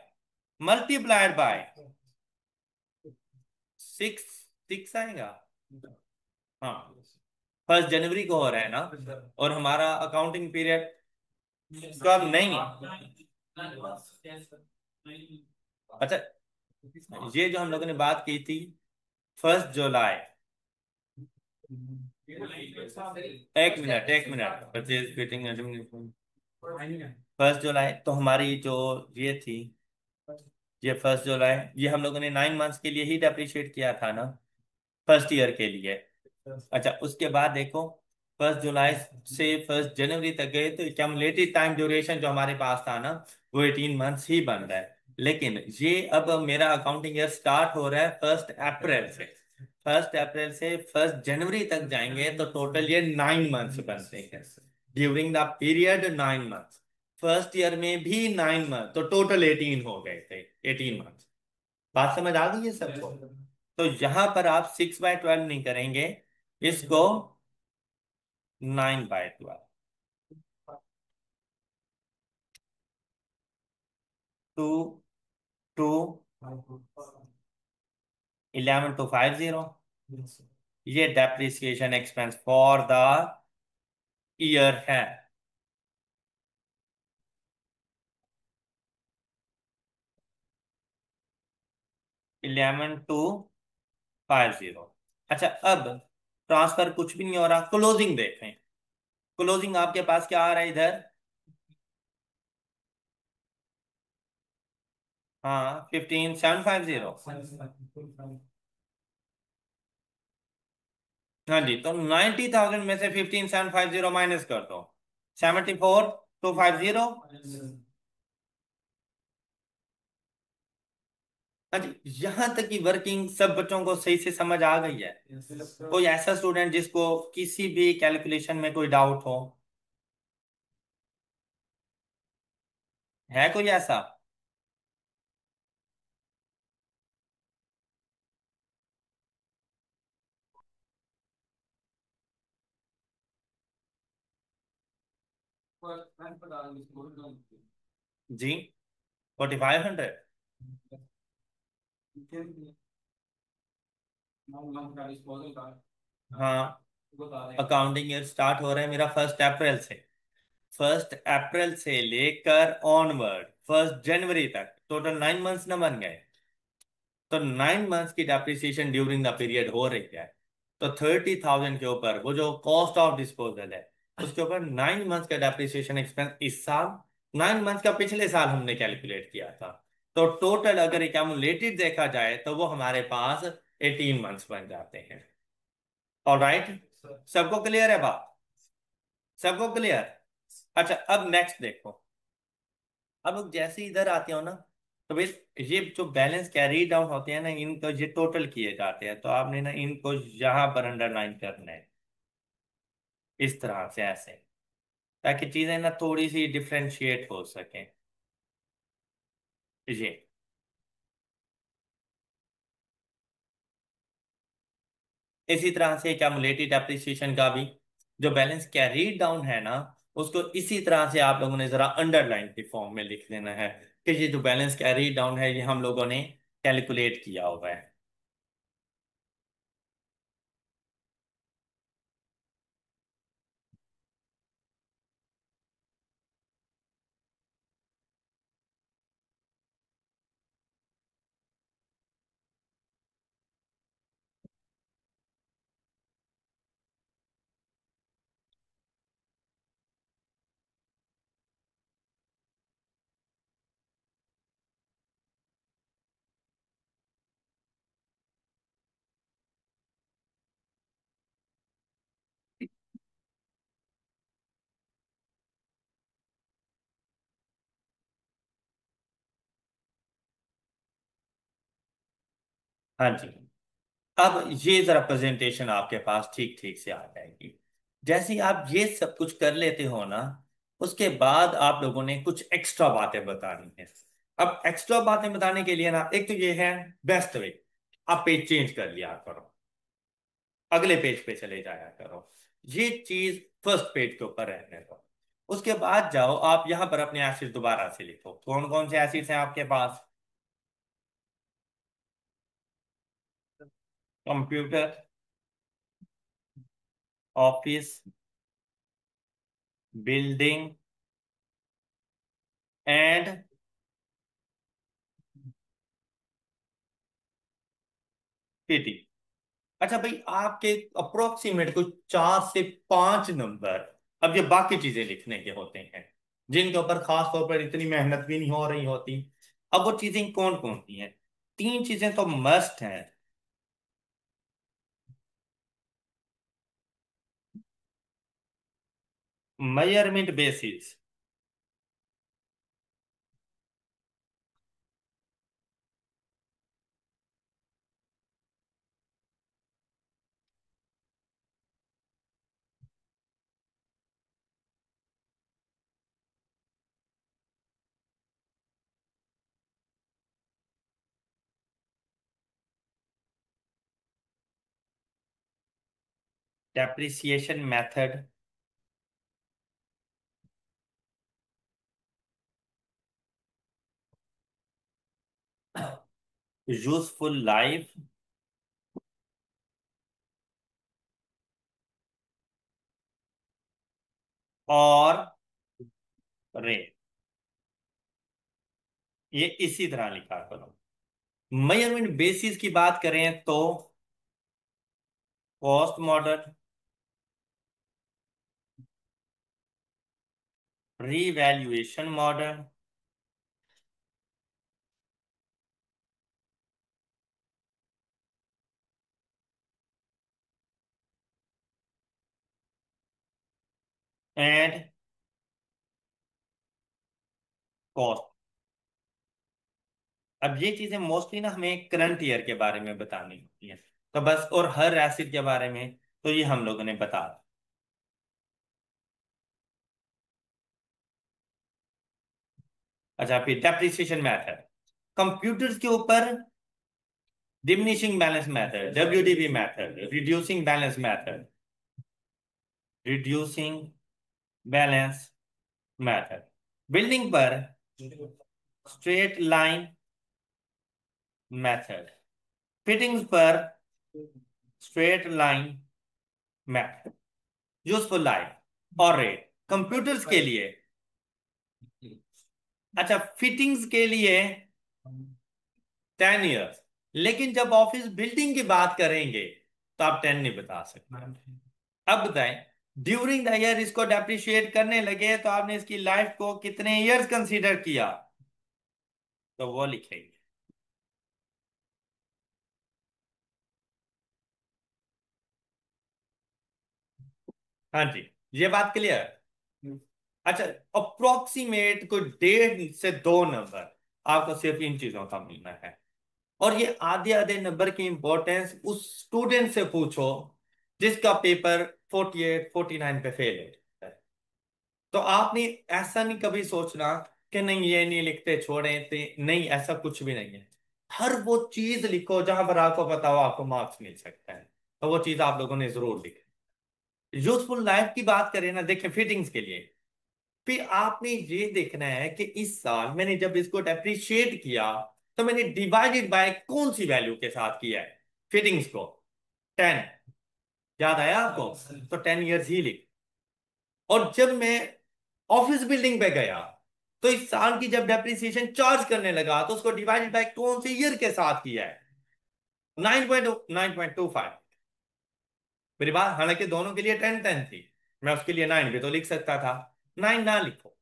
multiplied bye 6। 6 आएगा। हाँ, 1 जनवरी को हो रहा है ना, और हमारा अकाउंटिंग पीरियड कब? नहीं, अच्छा, ये जो हम लोगों ने बात की थी 1 जुलाई। एक मिनट, परचेज फिटिंग 1 जुलाई तो हमारी जो ये थी, ये 1 जुलाई, ये हम लोगों ने 9 मंथ्स के लिए ही डेप्रिशिएट किया था ना, फर्स्ट ईयर के लिए। अच्छा, उसके बाद देखो 1 जुलाई से 1 जनवरी तक गए तो क्यूमुलेटेड टाइम ड्यूरेशन जो हमारे पास था ना, वो 18 मंथ्स ही बन रहा है। लेकिन ये अब मेरा अकाउंटिंग ईयर स्टार्ट हो रहा है 1 अप्रैल से। 1 अप्रैल से 1 जनवरी तक जाएंगे तो टोटल ये 9 मंथ्स बनते हैं। During the period 9 months. First year में भी 9 मंथ, तो टोटल 18 हो गए थे। 18 मंथ। बात समझ आ गई है सबको? तो यहां पर आप 6/12 नहीं करेंगे इसको, 9/12। 2 2 11 2 50। ये depreciation expense for the year है। 11 2 50। अच्छा, अब ट्रांसफर कुछ भी नहीं हो रहा, क्लोजिंग देखें। क्लोजिंग आपके पास क्या आ रहा है इधर? हाँ, 15,750। हाँ जी, तो 90,000 में से 15,750 माइनस कर दो, 74,250। हाँ जी, यहाँ तक की वर्किंग सब बच्चों को सही से समझ आ गई है? कोई ऐसा स्टूडेंट जिसको किसी भी कैलकुलेशन में कोई डाउट हो? है कोई ऐसा? जी, 4,500। हाँ, अकाउंटिंग ईयर स्टार्ट हो रहा है मेरा 1 अप्रैल से। 1 अप्रैल से लेकर ऑनवर्ड 1 जनवरी तक टोटल 9 मंथ्स न बन गए। तो 9 मंथ्स की डेप्रिसिएशन ड्यूरिंग द पीरियड हो रही है। तो 30,000 के ऊपर वो जो कॉस्ट ऑफ डिस्पोजल है उसके ऊपर 9 मंथ्स का डेप्रिसिएशन एक्सपेंस इस साल, 9 मंथ्स का पिछले साल हमने कैलकुलेट किया था। तो टोटल अगर एक्यूमुलेटेड देखा जाए तो वो हमारे पास 18 मंथ्स बन जाते हैं। ऑलराइट, सबको क्लियर है बात? सबको क्लियर? अच्छा, अब नेक्स्ट देखो। अब लोग जैसे ही इधर आते हो ना, तो भाई ये जो बैलेंस कैरी डाउन होते हैं ना, इनको ये टोटल किए जाते हैं। तो आपने ना इनको यहां पर अंडरलाइन करना है इस तरह से, ऐसे, ताकि चीजें ना थोड़ी सी डिफ्रेंशिएट हो सकें। ये इसी तरह से क्यूमुलेटेड एप्रिसिएशन का भी जो बैलेंस कैरी डाउन है ना, उसको इसी तरह से आप लोगों ने जरा अंडरलाइन की फॉर्म में लिख लेना है कि ये जो बैलेंस कैरी डाउन है ये हम लोगों ने कैलकुलेट किया हुआ है। हाँ जी। अब ये जरा प्रेजेंटेशन आपके पास ठीक ठीक से आ जाएगी। जैसे ही आप ये सब कुछ कर लेते हो ना, उसके बाद आप लोगों ने कुछ एक्स्ट्रा बातें बतानी है। अब एक्स्ट्रा बातें बताने के लिए ना, एक तो ये है बेस्ट वे, आप पेज चेंज कर लिया करो, अगले पेज पे चले जाया करो। ये चीज फर्स्ट पेज के ऊपर रहने दो। उसके बाद जाओ आप यहां पर अपने एसिड दोबारा से लिखो। कौन कौन से एसिड्स हैं आपके पास? Computer, office, building and PT. अच्छा भाई, आपके अप्रोक्सीमेट कुछ 4 से 5 नंबर अब ये बाकी चीजें लिखने के होते हैं, जिनके ऊपर खास तौर पर इतनी मेहनत भी नहीं हो रही होती। अब वो चीजें कौन कौन सी हैं? 3 चीजें तो मस्ट हैं। Measurement basis, depreciation method, useful life और रेट। ये इसी तरह लिखा करो। मेजरमेंट बेसिस की बात करें तो cost model, revaluation model and cost. अब ये चीजें मोस्टली ना हमें करंट ईयर के बारे में बतानी होती है। तो बस, और हर एसिड के बारे में तो ये हम लोगों ने बता दिया। अच्छा, फिर डेप्रिसिएशन मेथड, कंप्यूटर्स के ऊपर diminishing balance method, WDV method, reducing balance method, reducing balance method. Building पर स्ट्रेट लाइन मेथड, फिटिंग्स पर straight line method, useful life और रेट। कंप्यूटर्स के लिए। अच्छा, फिटिंग्स के लिए 10 इयर्स। लेकिन जब ऑफिस बिल्डिंग की बात करेंगे तो आप 10 नहीं बता सकते। अब बताएं, ड्यूरिंग द ईयर इसको डेप्रिशिएट करने लगे तो आपने इसकी लाइफ को कितने इयर्स कंसीडर किया, तो वो लिखेंगे। हाँ जी, ये बात क्लियर। अच्छा, अप्रोक्सीमेट कोई 1.5 से 2 नंबर आपको सिर्फ इन चीजों का मिलना है। और ये आधे आधे नंबर की इंपॉर्टेंस उस स्टूडेंट से पूछो जिसका पेपर 48 49 पे फेल हो है। तो आपने ऐसा नहीं कभी सोचना कि नहीं ये नहीं लिखते छोड़े थे, नहीं, ऐसा कुछ भी नहीं है। हर वो चीज लिखो जहां पर आपको पता हो आपको मार्क्स मिल सकता है, तो वो चीज आप लोगों ने जरूर लिखी। यूजफुल लाइफ की बात करें ना, देखें फिटिंग्स के लिए फिर आपने ये देखना है कि इस साल मैंने जब इसको डेप्रिशिएट किया तो मैंने डिवाइडेड बाय कौन सी वैल्यू के साथ किया है फिटिंग्स को। 10। याद आया आपको? तो 10 इयर्स ही लिख। और जब मैं ऑफिस बिल्डिंग पे गया तो इस साल की जब डेप्रिसिएशन चार्ज करने लगा तो उसको डिवाइडेड बाय कौन से ईयर के साथ किया है। 9.25। मेरी बात, हालांकि दोनों के लिए 10 10 थी, मैं उसके लिए 9 भी तो लिख सकता था। 9 ना लिखो।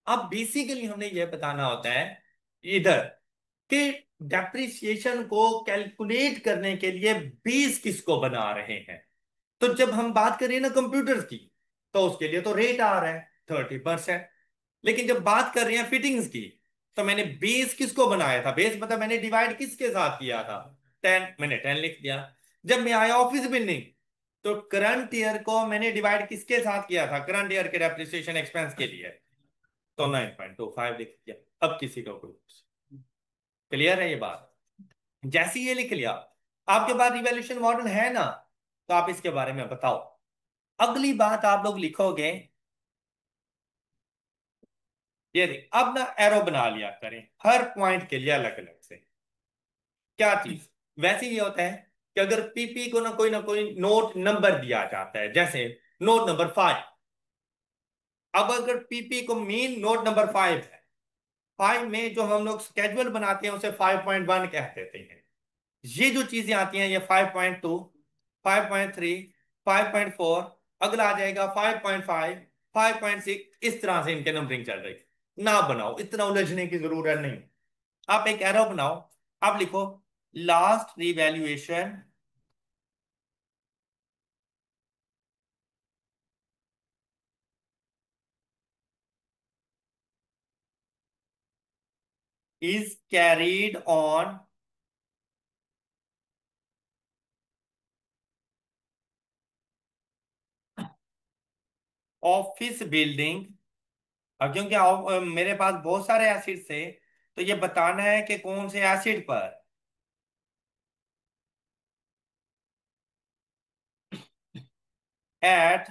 अब बेसिकली हमने ये बताना होता है इधर कि डेप्रिसिएशन को कैलकुलेट करने के लिए बेस किसको बना रहे हैं। तो जब हम बात करें ना कंप्यूटर्स की, तो उसके लिए तो रेट आ रहा है 30%। लेकिन जब बात कर रहे हैं फिटिंग्स की, तो मैंने बेस किसको बनाया था, बेस मतलब मैंने डिवाइड किसके साथ किया था, 10, मैंने 10 लिख दिया। जब मैं आया ऑफिस बिल्डिंग, तो करंट ईयर को मैंने डिवाइड किसके साथ किया था, करंट ईयर के डेप्रिसिएशन एक्सपेंस के लिए, तो 9.25 लिख दिया। अब किसी का कोई क्लियर है ये बात? जैसे ये लिख लिया, आपके पास रिवैल्यूएशन मॉडल है ना, तो आप इसके बारे में बताओ। अगली बात आप लोग लिखोगे, ये देख, अब ना एरो बना लिया करें हर पॉइंट के लिए अलग अलग से। क्या चीज? वैसे ये होता है कि अगर पीपी को ना कोई नोट नंबर दिया जाता है, जैसे नोट नंबर 5। अब अगर पीपी को मेन नोट नंबर 5 है, 5 में जो हम लोग स्केड्यूल बनाते हैं उसे 5.1 कह देते हैं। ये जो चीजें आती हैं, ये 5.2, 5.3, 5.4, अगला आ जाएगा 5.5, 5.6, इस तरह से इनके नंबरिंग चल रही है। ना बनाओ, इतना उलझने की जरूरत नहीं। आप एक एरो बनाओ, आप लिखो last revaluation is carried on office building. अब क्योंकि मेरे पास बहुत सारे एसिड थे, तो ये बताना है कि कौन से एसिड पर eight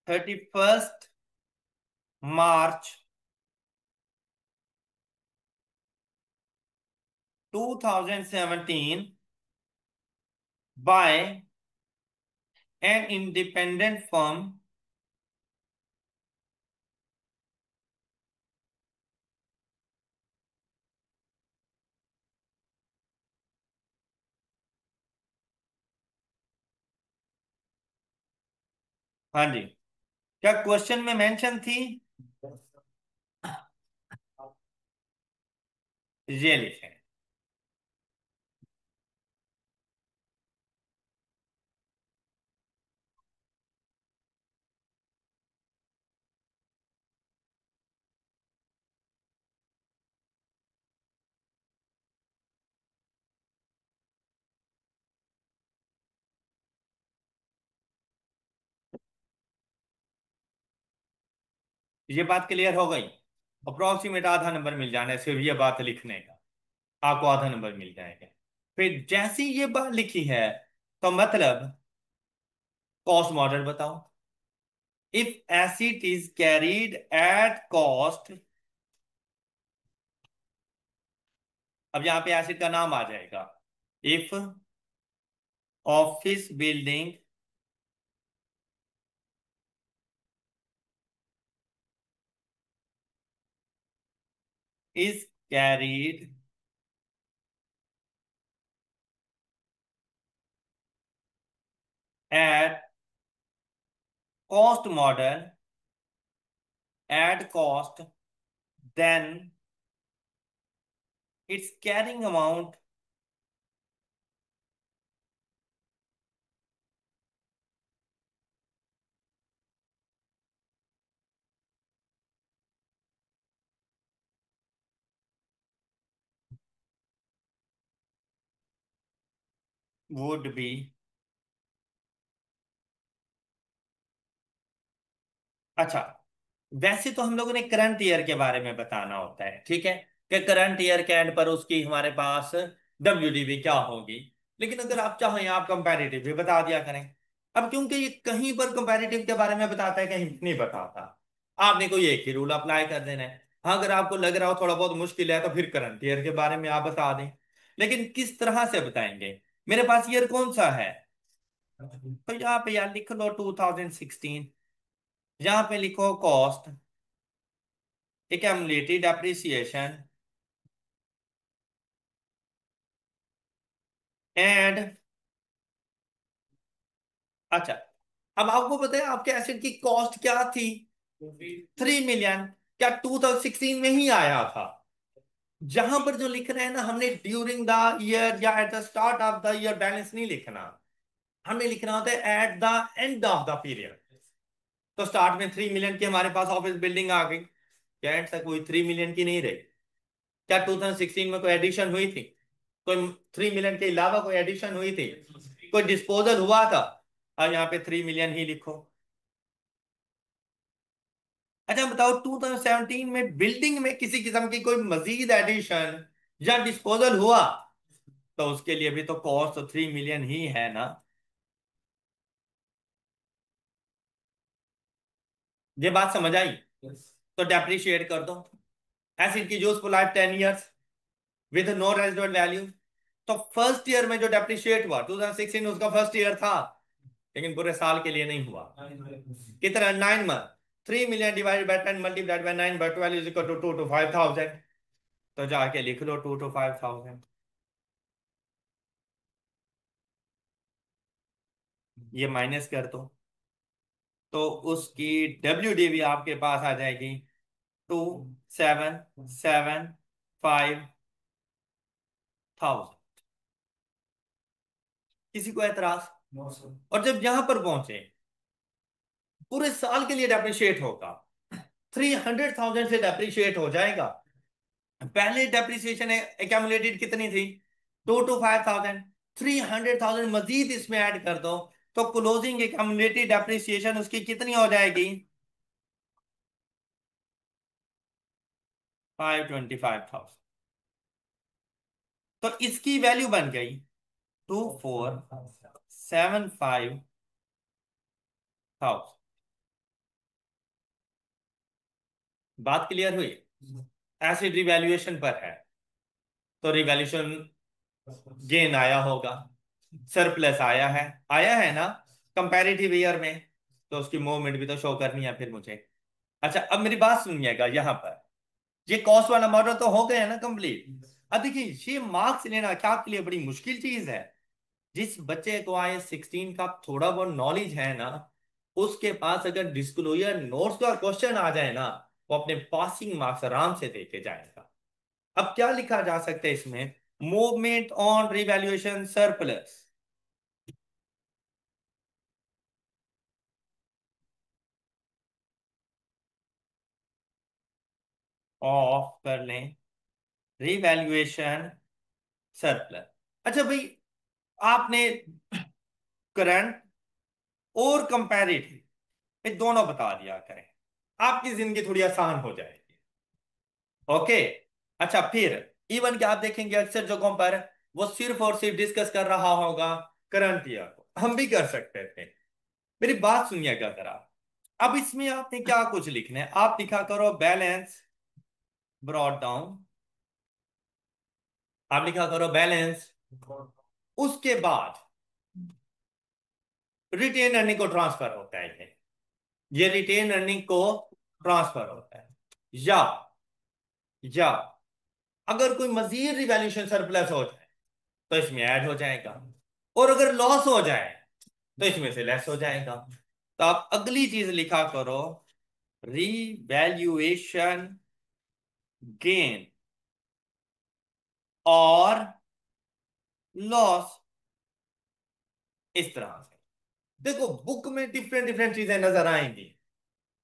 31st March 2017 by an independent firm हाँ जी, क्या क्वेश्चन में मेंशन थी? ये लिखें। ये बात क्लियर हो गई? अप्रोक्सीमेट आधा नंबर मिल जाना है सिर्फ ये बात लिखने का, आपको आधा नंबर मिल जाएगा। फिर जैसी ये बात लिखी है, तो मतलब कॉस्ट मॉडल बताओ। If acid is carried at cost, अब यहां पे एसिड का नाम आ जाएगा। If office building is carried at cost model at cost, then its carrying amount would be। अच्छा, वैसे तो हम लोगों ने करंट ईयर के बारे में बताना होता है, ठीक है, कि करंट ईयर के एंड पर उसकी हमारे पास डब्ल्यूडीवी क्या होगी। लेकिन अगर आप चाहें आप कंपैरेटिव भी बता दिया करें। अब क्योंकि ये कहीं पर कंपैरेटिव के बारे में बताता है, कहीं नहीं बताता, आपने कोई एक ही रूल अप्लाई कर देना है। हाँ, अगर आपको लग रहा हो थोड़ा बहुत मुश्किल है तो फिर करंट ईयर के बारे में आप बता दें। लेकिन किस तरह से बताएंगे? मेरे पास ईयर कौन सा है? तो यहाँ पे यार लिख लो 2016, यहाँ पे लिखो कॉस्ट accumulated depreciation एंड। अच्छा, अब आपको पता है आपके एसेट की कॉस्ट क्या थी? 3 मिलियन। क्या 2016 में ही आया था? जहां पर जो लिख रहे हैं ना, हमने ड्यूरिंग द ईयर या at the start of the year balance नहीं लिखना, हमें लिखना होता है eight the end of the period. तो स्टार्ट में 3 मिलियन की हमारे पास ऑफिस बिल्डिंग आ गई, क्या एंड तक कोई 3 मिलियन की नहीं रही? क्या 2016 में कोई एडिशन हुई थी? कोई 3 मिलियन के अलावा कोई एडिशन हुई थी? कोई डिस्पोजल हुआ था? और यहाँ पे 3 मिलियन ही लिखो। अच्छा बताओ, 2017 में बिल्डिंग में किसी किस्म की कोई मजीद एडिशन या डिस्पोजल हुआ? तो उसके लिए भी तो कॉस्ट तो 3 मिलियन ही है ना। ये बात समझ आई? तो डेप्रिशिएट कर दो। एसिड की useful life 10 years with no residual value. तो फर्स्ट ईयर में जो डेप्रिशिएट हुआ 2016 उसका फर्स्ट ईयर था, लेकिन पूरे साल के लिए नहीं हुआ। कितना? 9 month. 3 million divided by 10 multiplied by 9 by 12 is equal to 2 to 5,000। तो जाके लिख लो 2 to 5,000। ये माइनस कर दो, तो उसकी डब्ल्यू डी आपके पास आ जाएगी 2,775,000। किसी को एतराज? और जब यहां पर पहुंचे, पूरे साल के लिए डेप्रिशिएट होगा, 300,000 से डेप्रिशिएट हो जाएगा। पहले डेप्रिसिएशन एक्यूमुलेटेड कितनी थी? 2 to 5,000। 300,000 मजीद इसमें ऐड कर दो, तो क्लोजिंग एक्यूमुलेटेड डेप्रिसिएशन उसकी कितनी हो जाएगी? 525,000। तो इसकी वैल्यू बन गई 2,475,000। बात क्लियर हुई? एसिड रिवैल्यूएशन पर है, तो रिवैल्यूएशन गेन आया होगा, सरप्लस आया है ना कंपैरेटिव ईयर में। तो उसकी मूवमेंट भी तो शो करनी है फिर मुझे। अच्छा, अब मेरी बात सुनिएगा यहाँ पर। ये कॉस्ट वाला मॉडल तो हो गया ना कंप्लीट। अब देखिए, ये मार्क्स लेना क्या आपके लिए बड़ी मुश्किल चीज है? जिस बच्चे को आए 16 का थोड़ा बहुत नॉलेज है ना, उसके पास अगर डिस्क्लोजर नोट्स का क्वेश्चन आ जाए ना, वो अपने पासिंग मार्क्स आराम से देके जाएगा। अब क्या लिखा जा सकता है इसमें? Movement on revaluation surplus of कर लें रिवैल्यूएशन सरप्लस। अच्छा भाई, आपने करंट और कंपैरेटिव ये दोनों बता दिया करें, आपकी जिंदगी थोड़ी आसान हो जाएगी। ओके। अच्छा, फिर इवन क्या आप देखेंगे अक्सर जगहों पर वो सिर्फ और सिर्फ डिस्कस कर रहा होगा करंट ईयर को, हम भी कर सकते थे। मेरी बात सुनिएगा जरा। अब इसमें आपने क्या कुछ लिखना है, आप लिखा करो बैलेंस ब्रॉट डाउन। आप लिखा करो बैलेंस, उसके बाद रिटेन अर्निंग को ट्रांसफर होता है ये रिटेन अर्निंग को ट्रांसफर होता है। या या अगर कोई मजीद रिवैल्यूएशन सरप्लस हो जाए तो इसमें ऐड हो जाएगा, और अगर लॉस हो जाए तो इसमें से लेस हो जाएगा। तो आप अगली चीज लिखा करो, रिवैल्यूएशन गेन और लॉस, इस तरह से। देखो बुक में डिफरेंट डिफरेंट चीजें नजर आएंगी,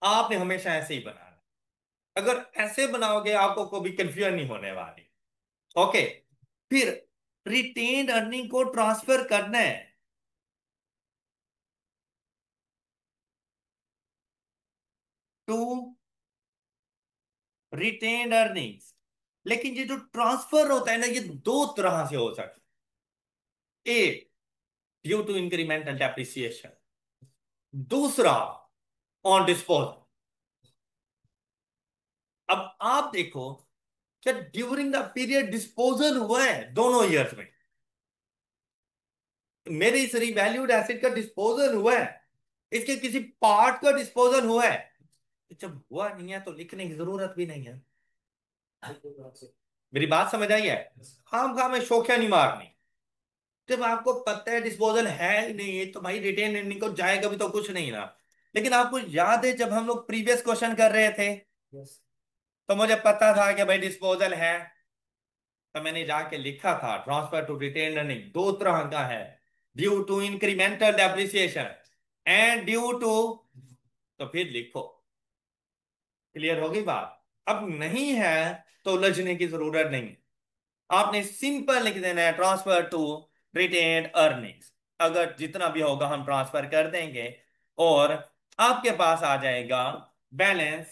आपने हमेशा ऐसे ही बनाना। अगर ऐसे बनाओगे आपको कभी कंफ्यूजन नहीं होने वाली। ओके, फिर रिटेन्ड अर्निंग को ट्रांसफर करना है टू रिटेन्ड अर्निंग्स। लेकिन ये जो ट्रांसफर होता है ना, ये दो तरह से हो सकता है। एक, ड्यू टू इंक्रीमेंटल डेप्रिसिएशन। दूसरा, ऑन डिस्पोजल। अब आप देखो, क्या ड्यूरिंग द पीरियड डिस्पोजल हुआ है दोनों ईयर्स में? मेरे इस रिवैल्यूड एसेट का डिस्पोजल हुआ है, इसके किसी पार्ट का डिस्पोजल हुआ है? जब हुआ नहीं है तो लिखने की जरूरत भी नहीं है। मेरी बात समझ आई है? खाम खा में शोखिया नहीं मारनी। जब आपको पता है डिस्पोजल है ही नहीं तो भाई रिटेन अर्निंग को जाएगा भी तो कुछ नहीं ना। लेकिन आपको याद है जब हम लोग प्रीवियस क्वेश्चन कर रहे थे, तो मुझे पता था कि भाई डिस्पोजल है, तो मैंने जाके लिखा था ट्रांसफर टू रिटेन अर्निंग दो तरह का है, due to incremental depreciation and due to. तो फिर लिखो। क्लियर होगी बात? अब नहीं है तो उलझने की जरूरत नहीं है। आपने सिंपल लिख देना है ट्रांसफर टू रिटेन्ड अर्निंग्स। अगर जितना भी होगा हम ट्रांसफर कर देंगे, और आपके पास आ जाएगा बैलेंस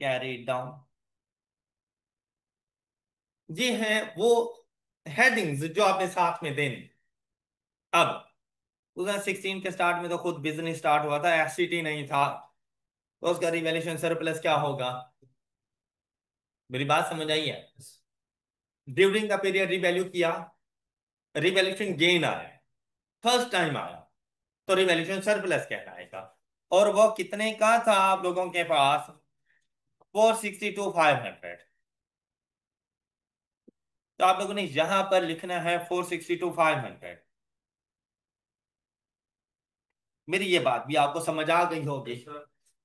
कैरीड डाउन। ये है वो हेडिंग्स जो आपने साथ में देनी। अब 2016 के स्टार्ट में तो खुद बिजनेस स्टार्ट हुआ था, एससीटी नहीं था, तो उसका रिवैल्यूएशन सरप्लस क्या होगा? मेरी बात समझ आई है? ड्यूरिंग द पीरियड रिवैल्यू किया, रिवैल्यूएशन गेन आया, फर्स्ट टाइम आया, तो रिवैल्यूएशन सरप्लस कहलाएगा। और वो कितने का था आप लोगों के पास? 462,500। तो आप लोगों ने यहां पर लिखना है 462,500। मेरी ये बात भी आपको समझ आ गई होगी,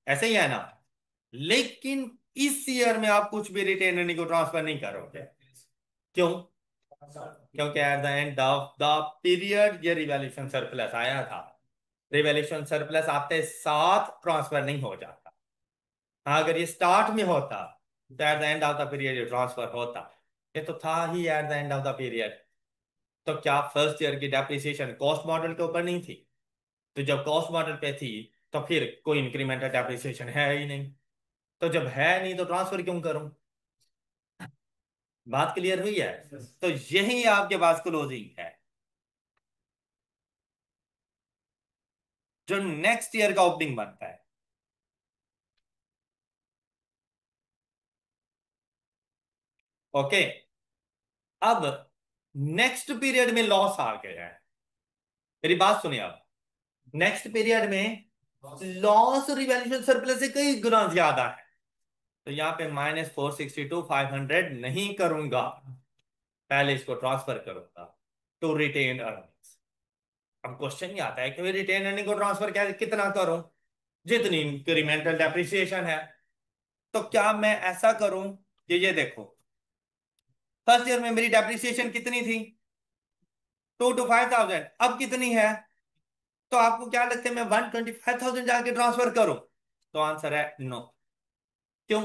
ऐसे ही है ना? लेकिन इस ईयर में आप कुछ भी रिटेन अर्निंग को ट्रांसफर नहीं करोगे। क्यों? क्योंकि eight the end of the period ये रिवैल्यूएशन सरप्लस आया था। रिवैल्यूएशन सरप्लस आते साथ ट्रांसफर नहीं हो जाता। हाँ, अगर ये स्टार्ट में होता तो at the end of the period ये ट्रांसफर होता। ये तो था ही at the end of the period. तो क्या फर्स्ट ईयर की डेप्रिसिएशन कॉस्ट मॉडल के ऊपर नहीं थी? तो जब कॉस्ट मॉडल पे थी तो फिर कोई इंक्रीमेंटल डेप्रिसिएशन है ही नहीं। तो जब है नहीं तो ट्रांसफर क्यों करूं? बात क्लियर हुई है? तो यही आपके पास क्लोजिंग है, जो नेक्स्ट ईयर का ओपनिंग बनता है। ओके, अब नेक्स्ट पीरियड में लॉस आ गया है। मेरी बात सुनिए, अब नेक्स्ट पीरियड में लॉस रिवैल्यूएशन सरप्लस से कई गुना ज्यादा है। तो यहां पे -462,500 नहीं करूंगा, पहले इसको ट्रांसफर करूंगा टू रिटेन अर्निंग्स। अब क्वेश्चन ये आता है कि रिटेन अर्निंग को ट्रांसफर क्या कितना करूं? जितनी इंक्रीमेंटल डेप्रिसिएशन है। तो क्या मैं ऐसा करूं कि ये देखो, फर्स्ट ईयर में मेरी डेप्रिसिएशन कितनी थी? 2 to 5,000। अब कितनी है? तो आपको क्या लगता है मैं 125,000 जाके ट्रांसफर करूं? तो आंसर है नो। क्यों?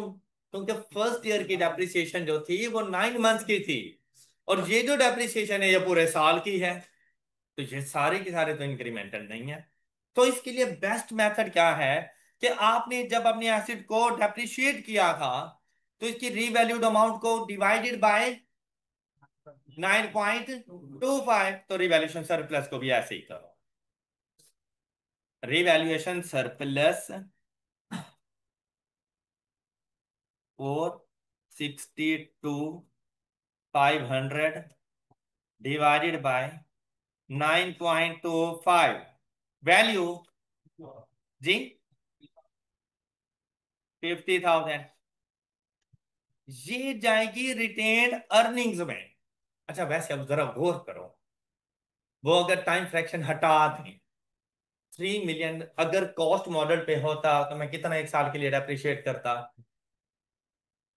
क्योंकि फर्स्ट ईयर की डेप्रिसिएशन जो थी वो 9 मंथ की थी, और ये जो डेप्रिसिएशन है ये पूरे साल की है। तो ये सारे के सारे तो इंक्रीमेंटल नहीं है। तो इसके लिए बेस्ट मेथड क्या है कि आपने जब अपने एसिड को डेप्रिशिएट किया था, तो इसकी रीवैल्यूड अमाउंट को डिवाइडेड बाय 9.25, तो रिवैल्यूएशन सरप्लस को भी ऐसे ही करो। Revaluation surplus 462,500 divided by 9.25, value जी 50,000। ये जाएगी रिटेन्ड अर्निंग्स में। अच्छा वैसे अब जरा गौर करो, वो अगर टाइम फ्रैक्शन हटा दें, 3 मिलियन अगर कॉस्ट मॉडल पे होता तो मैं कितना एक साल के लिए डेप्रिशिएट करता?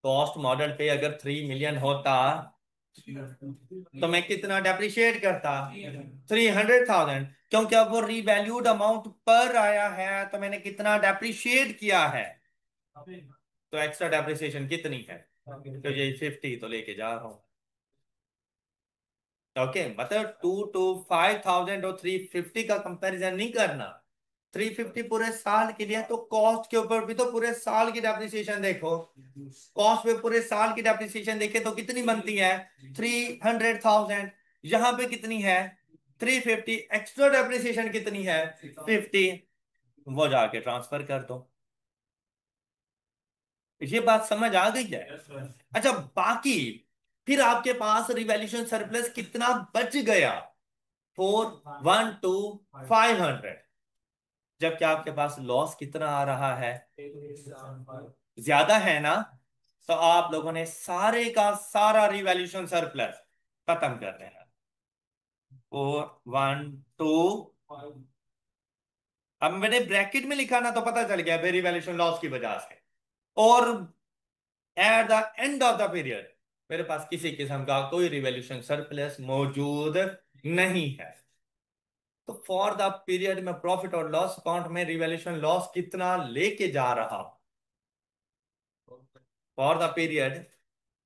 कॉस्ट मॉडल पे अगर 3 मिलियन होता तो मैं कितना डेप्रिशिएट करता? 300,000, क्योंकि अब वो रीवैल्यूड अमाउंट पर आया है तो मैंने कितना डेप्रिशिएट किया है। तो एक्स्ट्रा डेप्रिसिएशन कितनी है? तो ये 50 तो लेके जा रहा हूँ। ओके मतलब 2 to 5,000 और 350 का कंपैरिजन नहीं करना। 350 पूरे साल के लिए, तो कॉस्ट के ऊपर भी तो पूरे साल की डेप्रिसिएशन देखो। कॉस्ट पे पूरे साल की डेप्रिसिएशन देखे तो कितनी बनती है? 300,000। यहाँ पे कितनी है? 350। एक्स्ट्रा डेप्रिसिएशन कितनी है? 50। वो जाके ट्रांसफर कर दो। ये बात समझ आ गई है? अच्छा बाकी फिर आपके पास रिवैल्यूएशन सरप्लस कितना बच गया? 4,125,100। जबकि आपके पास लॉस कितना आ रहा है? ज्यादा है ना? तो आप लोगों ने सारे का सारा रिवैल्यूएशन सरप्लस खत्म कर देना। 4,125। अब मैंने ब्रैकेट में लिखा ना तो पता चल गया रिवैल्यूएशन लॉस की वजह से। और eight the end of the period मेरे पास किसी किस्म का कोई रिवॉल्यूशन सरप्लस मौजूद नहीं है। तो फॉर द पीरियड में प्रॉफिट और लॉस अकाउंट में रिवॉल्यूशन लॉस कितना लेके जा रहा हूं? फॉर द पीरियड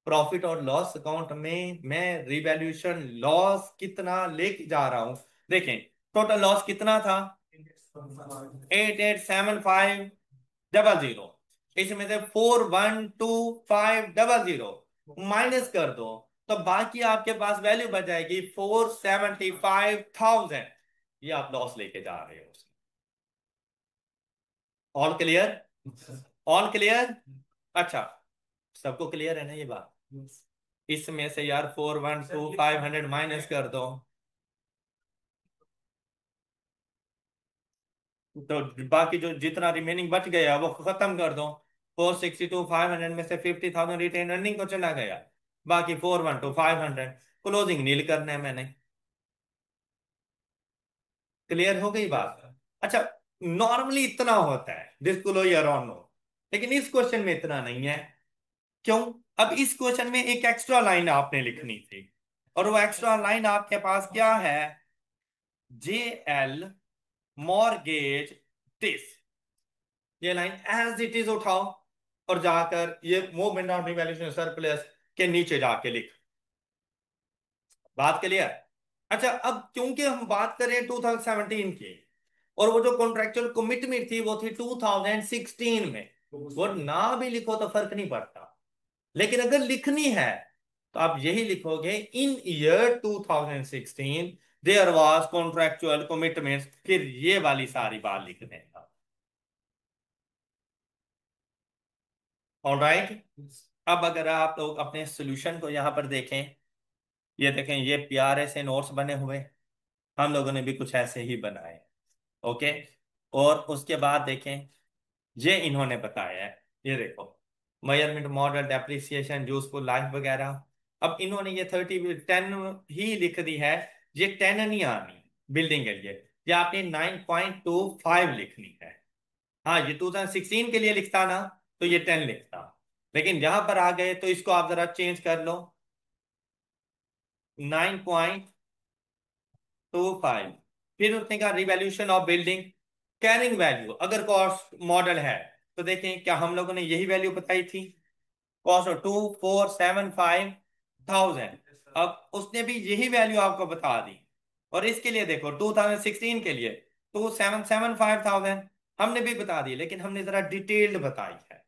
प्रॉफिट और लॉस अकाउंट में मैं रिवॉल्यूशन लॉस कितना लेके जा रहा हूं? देखें टोटल लॉस कितना था? 887500। इसमें से 4,125,000 माइनस कर दो तो बाकी आपके पास वैल्यू बच जाएगी 4,75,000। ये आप लॉस लेके जा रहे हो। All clear? All clear? अच्छा सबको क्लियर है ना ये बात? इसमें से यार 4,125,000 माइनस कर दो तो बाकी जो जितना रिमेनिंग बच गया वो खत्म कर दो। 4,62,500 में से 50,000 रिटेन अर्निंग को चला गया। बाकी 4,125,000 क्लोजिंग नील करना है मैंने। क्लियर हो गई बात? अच्छा नॉर्मली इतना होता है डिस्क्लोजर और नो, लेकिन इस क्वेश्चन में इतना नहीं है। क्यों? अब इस क्वेश्चन में एक एक्स्ट्रा लाइन आपने लिखनी थी, और वो एक्स्ट्रा लाइन आपके पास क्या है? JL mortgage this. ये लाइन एज इट इज उठाओ और जाकर ये मूवमेंट ऑफ रिवैल्यूएशन सरप्लस के नीचे जाके लिख। बात क्लियर? अच्छा अब क्योंकि हम बात करें 2017 की, और वो जो कॉन्ट्रेक्चुअल कमिटमेंट थी वो थी 2016 में, वो ना भी लिखो तो फर्क नहीं पड़ता। लेकिन अगर लिखनी है तो आप यही लिखोगे, in year 2016 there was contractual commitments, फिर ये वाली सारी बात लिख देगा। ऑलराइट। अब अगर आप लोग अपने सॉल्यूशन को यहां पर देखें, ये देखें ये प्यारे से नोट्स बने हुए, हम लोगों ने भी कुछ ऐसे ही बनाए। ओके। और उसके बाद देखें ये इन्होंने बताया है, ये देखो measurement model depreciation useful life वगैरह। अब इन्होंने ये 10 ही लिख दी है, ये 10 नहीं आनी बिल्डिंग के लिए, ये आपने 9.25 लिखनी है। हाँ ये 2016 के लिए लिखता ना तो ये 10 लिखता, लेकिन यहां पर आ गए तो इसको आप जरा चेंज कर लो, 9.25। फिर उसने कहा revaluation of building carrying value, अगर कॉस्ट मॉडल है तो देखें क्या हम लोगों ने यही वैल्यू बताई थी? कॉस्ट 2,475,000। अब उसने भी यही वैल्यू आपको बता दी। और इसके लिए देखो 2016 के लिए 2,775,000 हमने भी बता दी, लेकिन हमने जरा डिटेल्ड बताई है।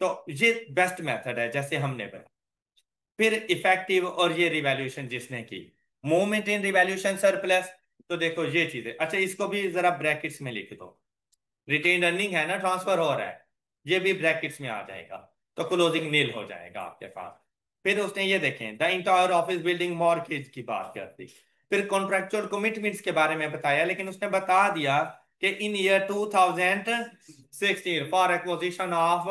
तो ये बेस्ट मेथड है जैसे हमने बताया। फिर इफेक्टिव और ये रिवैल्यूएशन जिसने की, मूवमेंट इन रिवैल्यूएशन सरप्लस। तो देखो ये चीजें, अच्छा इसको भी जरा ब्रैकेट्स में लिख दो। रिटेन अर्निंग है ना, ट्रांसफर हो रहा है, ये भी ब्रैकेट्स में आ जाएगा, तो क्लोजिंग नील हो जाएगा आपके पास। फिर उसने ये देखें the entire office building mortgage की बात कर दी। फिर कॉन्ट्रेक्चुअल कमिटमेंट्स के बारे में बताया, लेकिन उसने बता दिया कि in year 2016 for acquisition of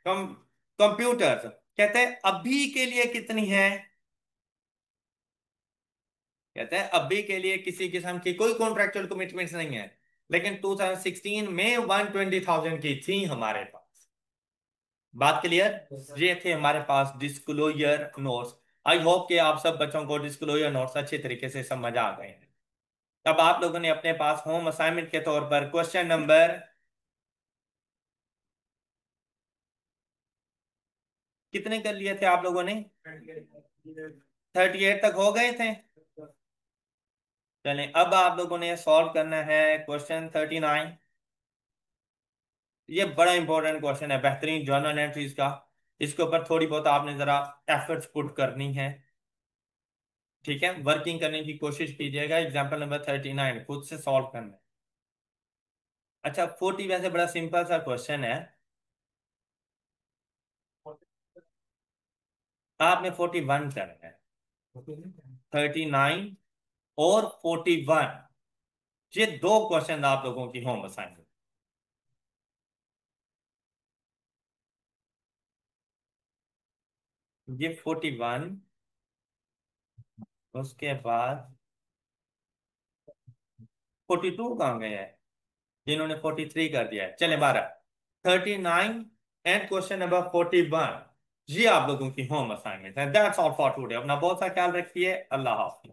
computers कहते हैं अभी के लिए कितनी है। कहते हैं अभी के लिए किसी किस्म की कोई कॉन्ट्रेक्चुअल कमिटमेंट्स नहीं है, लेकिन 2016 में 120,000 की थी हमारे पास। बात क्लियर। ये थे हमारे पास डिस्क्लोजर नोट्स। आई होप कि आप सब बच्चों को डिस्क्लोजर नोट्स अच्छे तरीके से समझ आ गए हैं। अब आप लोगों ने अपने पास होम असाइनमेंट के तौर पर क्वेश्चन नंबर कितने कर लिए थे आप लोगों ने। 38 तक हो गए थे। चलें, अब आप लोगों ने सॉल्व करना है क्वेश्चन 39। ये बड़ा इंपॉर्टेंट क्वेश्चन है, बेहतरीन जर्नल एंट्रीज का। इसके ऊपर थोड़ी बहुत आपने जरा एफर्ट्स पुट करनी है। ठीक है, वर्किंग करने की कोशिश कीजिएगा। एग्जाम्पल नंबर 39 खुद से सॉल्व करना है। अच्छा, 40 वैसे बड़ा सिंपल सा क्वेश्चन है। आपने 41 करना है। 39 और 41, ये दो क्वेश्चन आप लोगों की होम असाइनमेंट। ये 41, उसके बाद 42 कहाँ गए हैं, जिन्होंने 43 कर दिया है। चले 12, 39 एंड क्वेश्चन नंबर 41, ये आप लोगों की होम असाइनमेंट है। That's all for today. अपना बहुत सा ख्याल रखिए। अल्लाह हाफिज।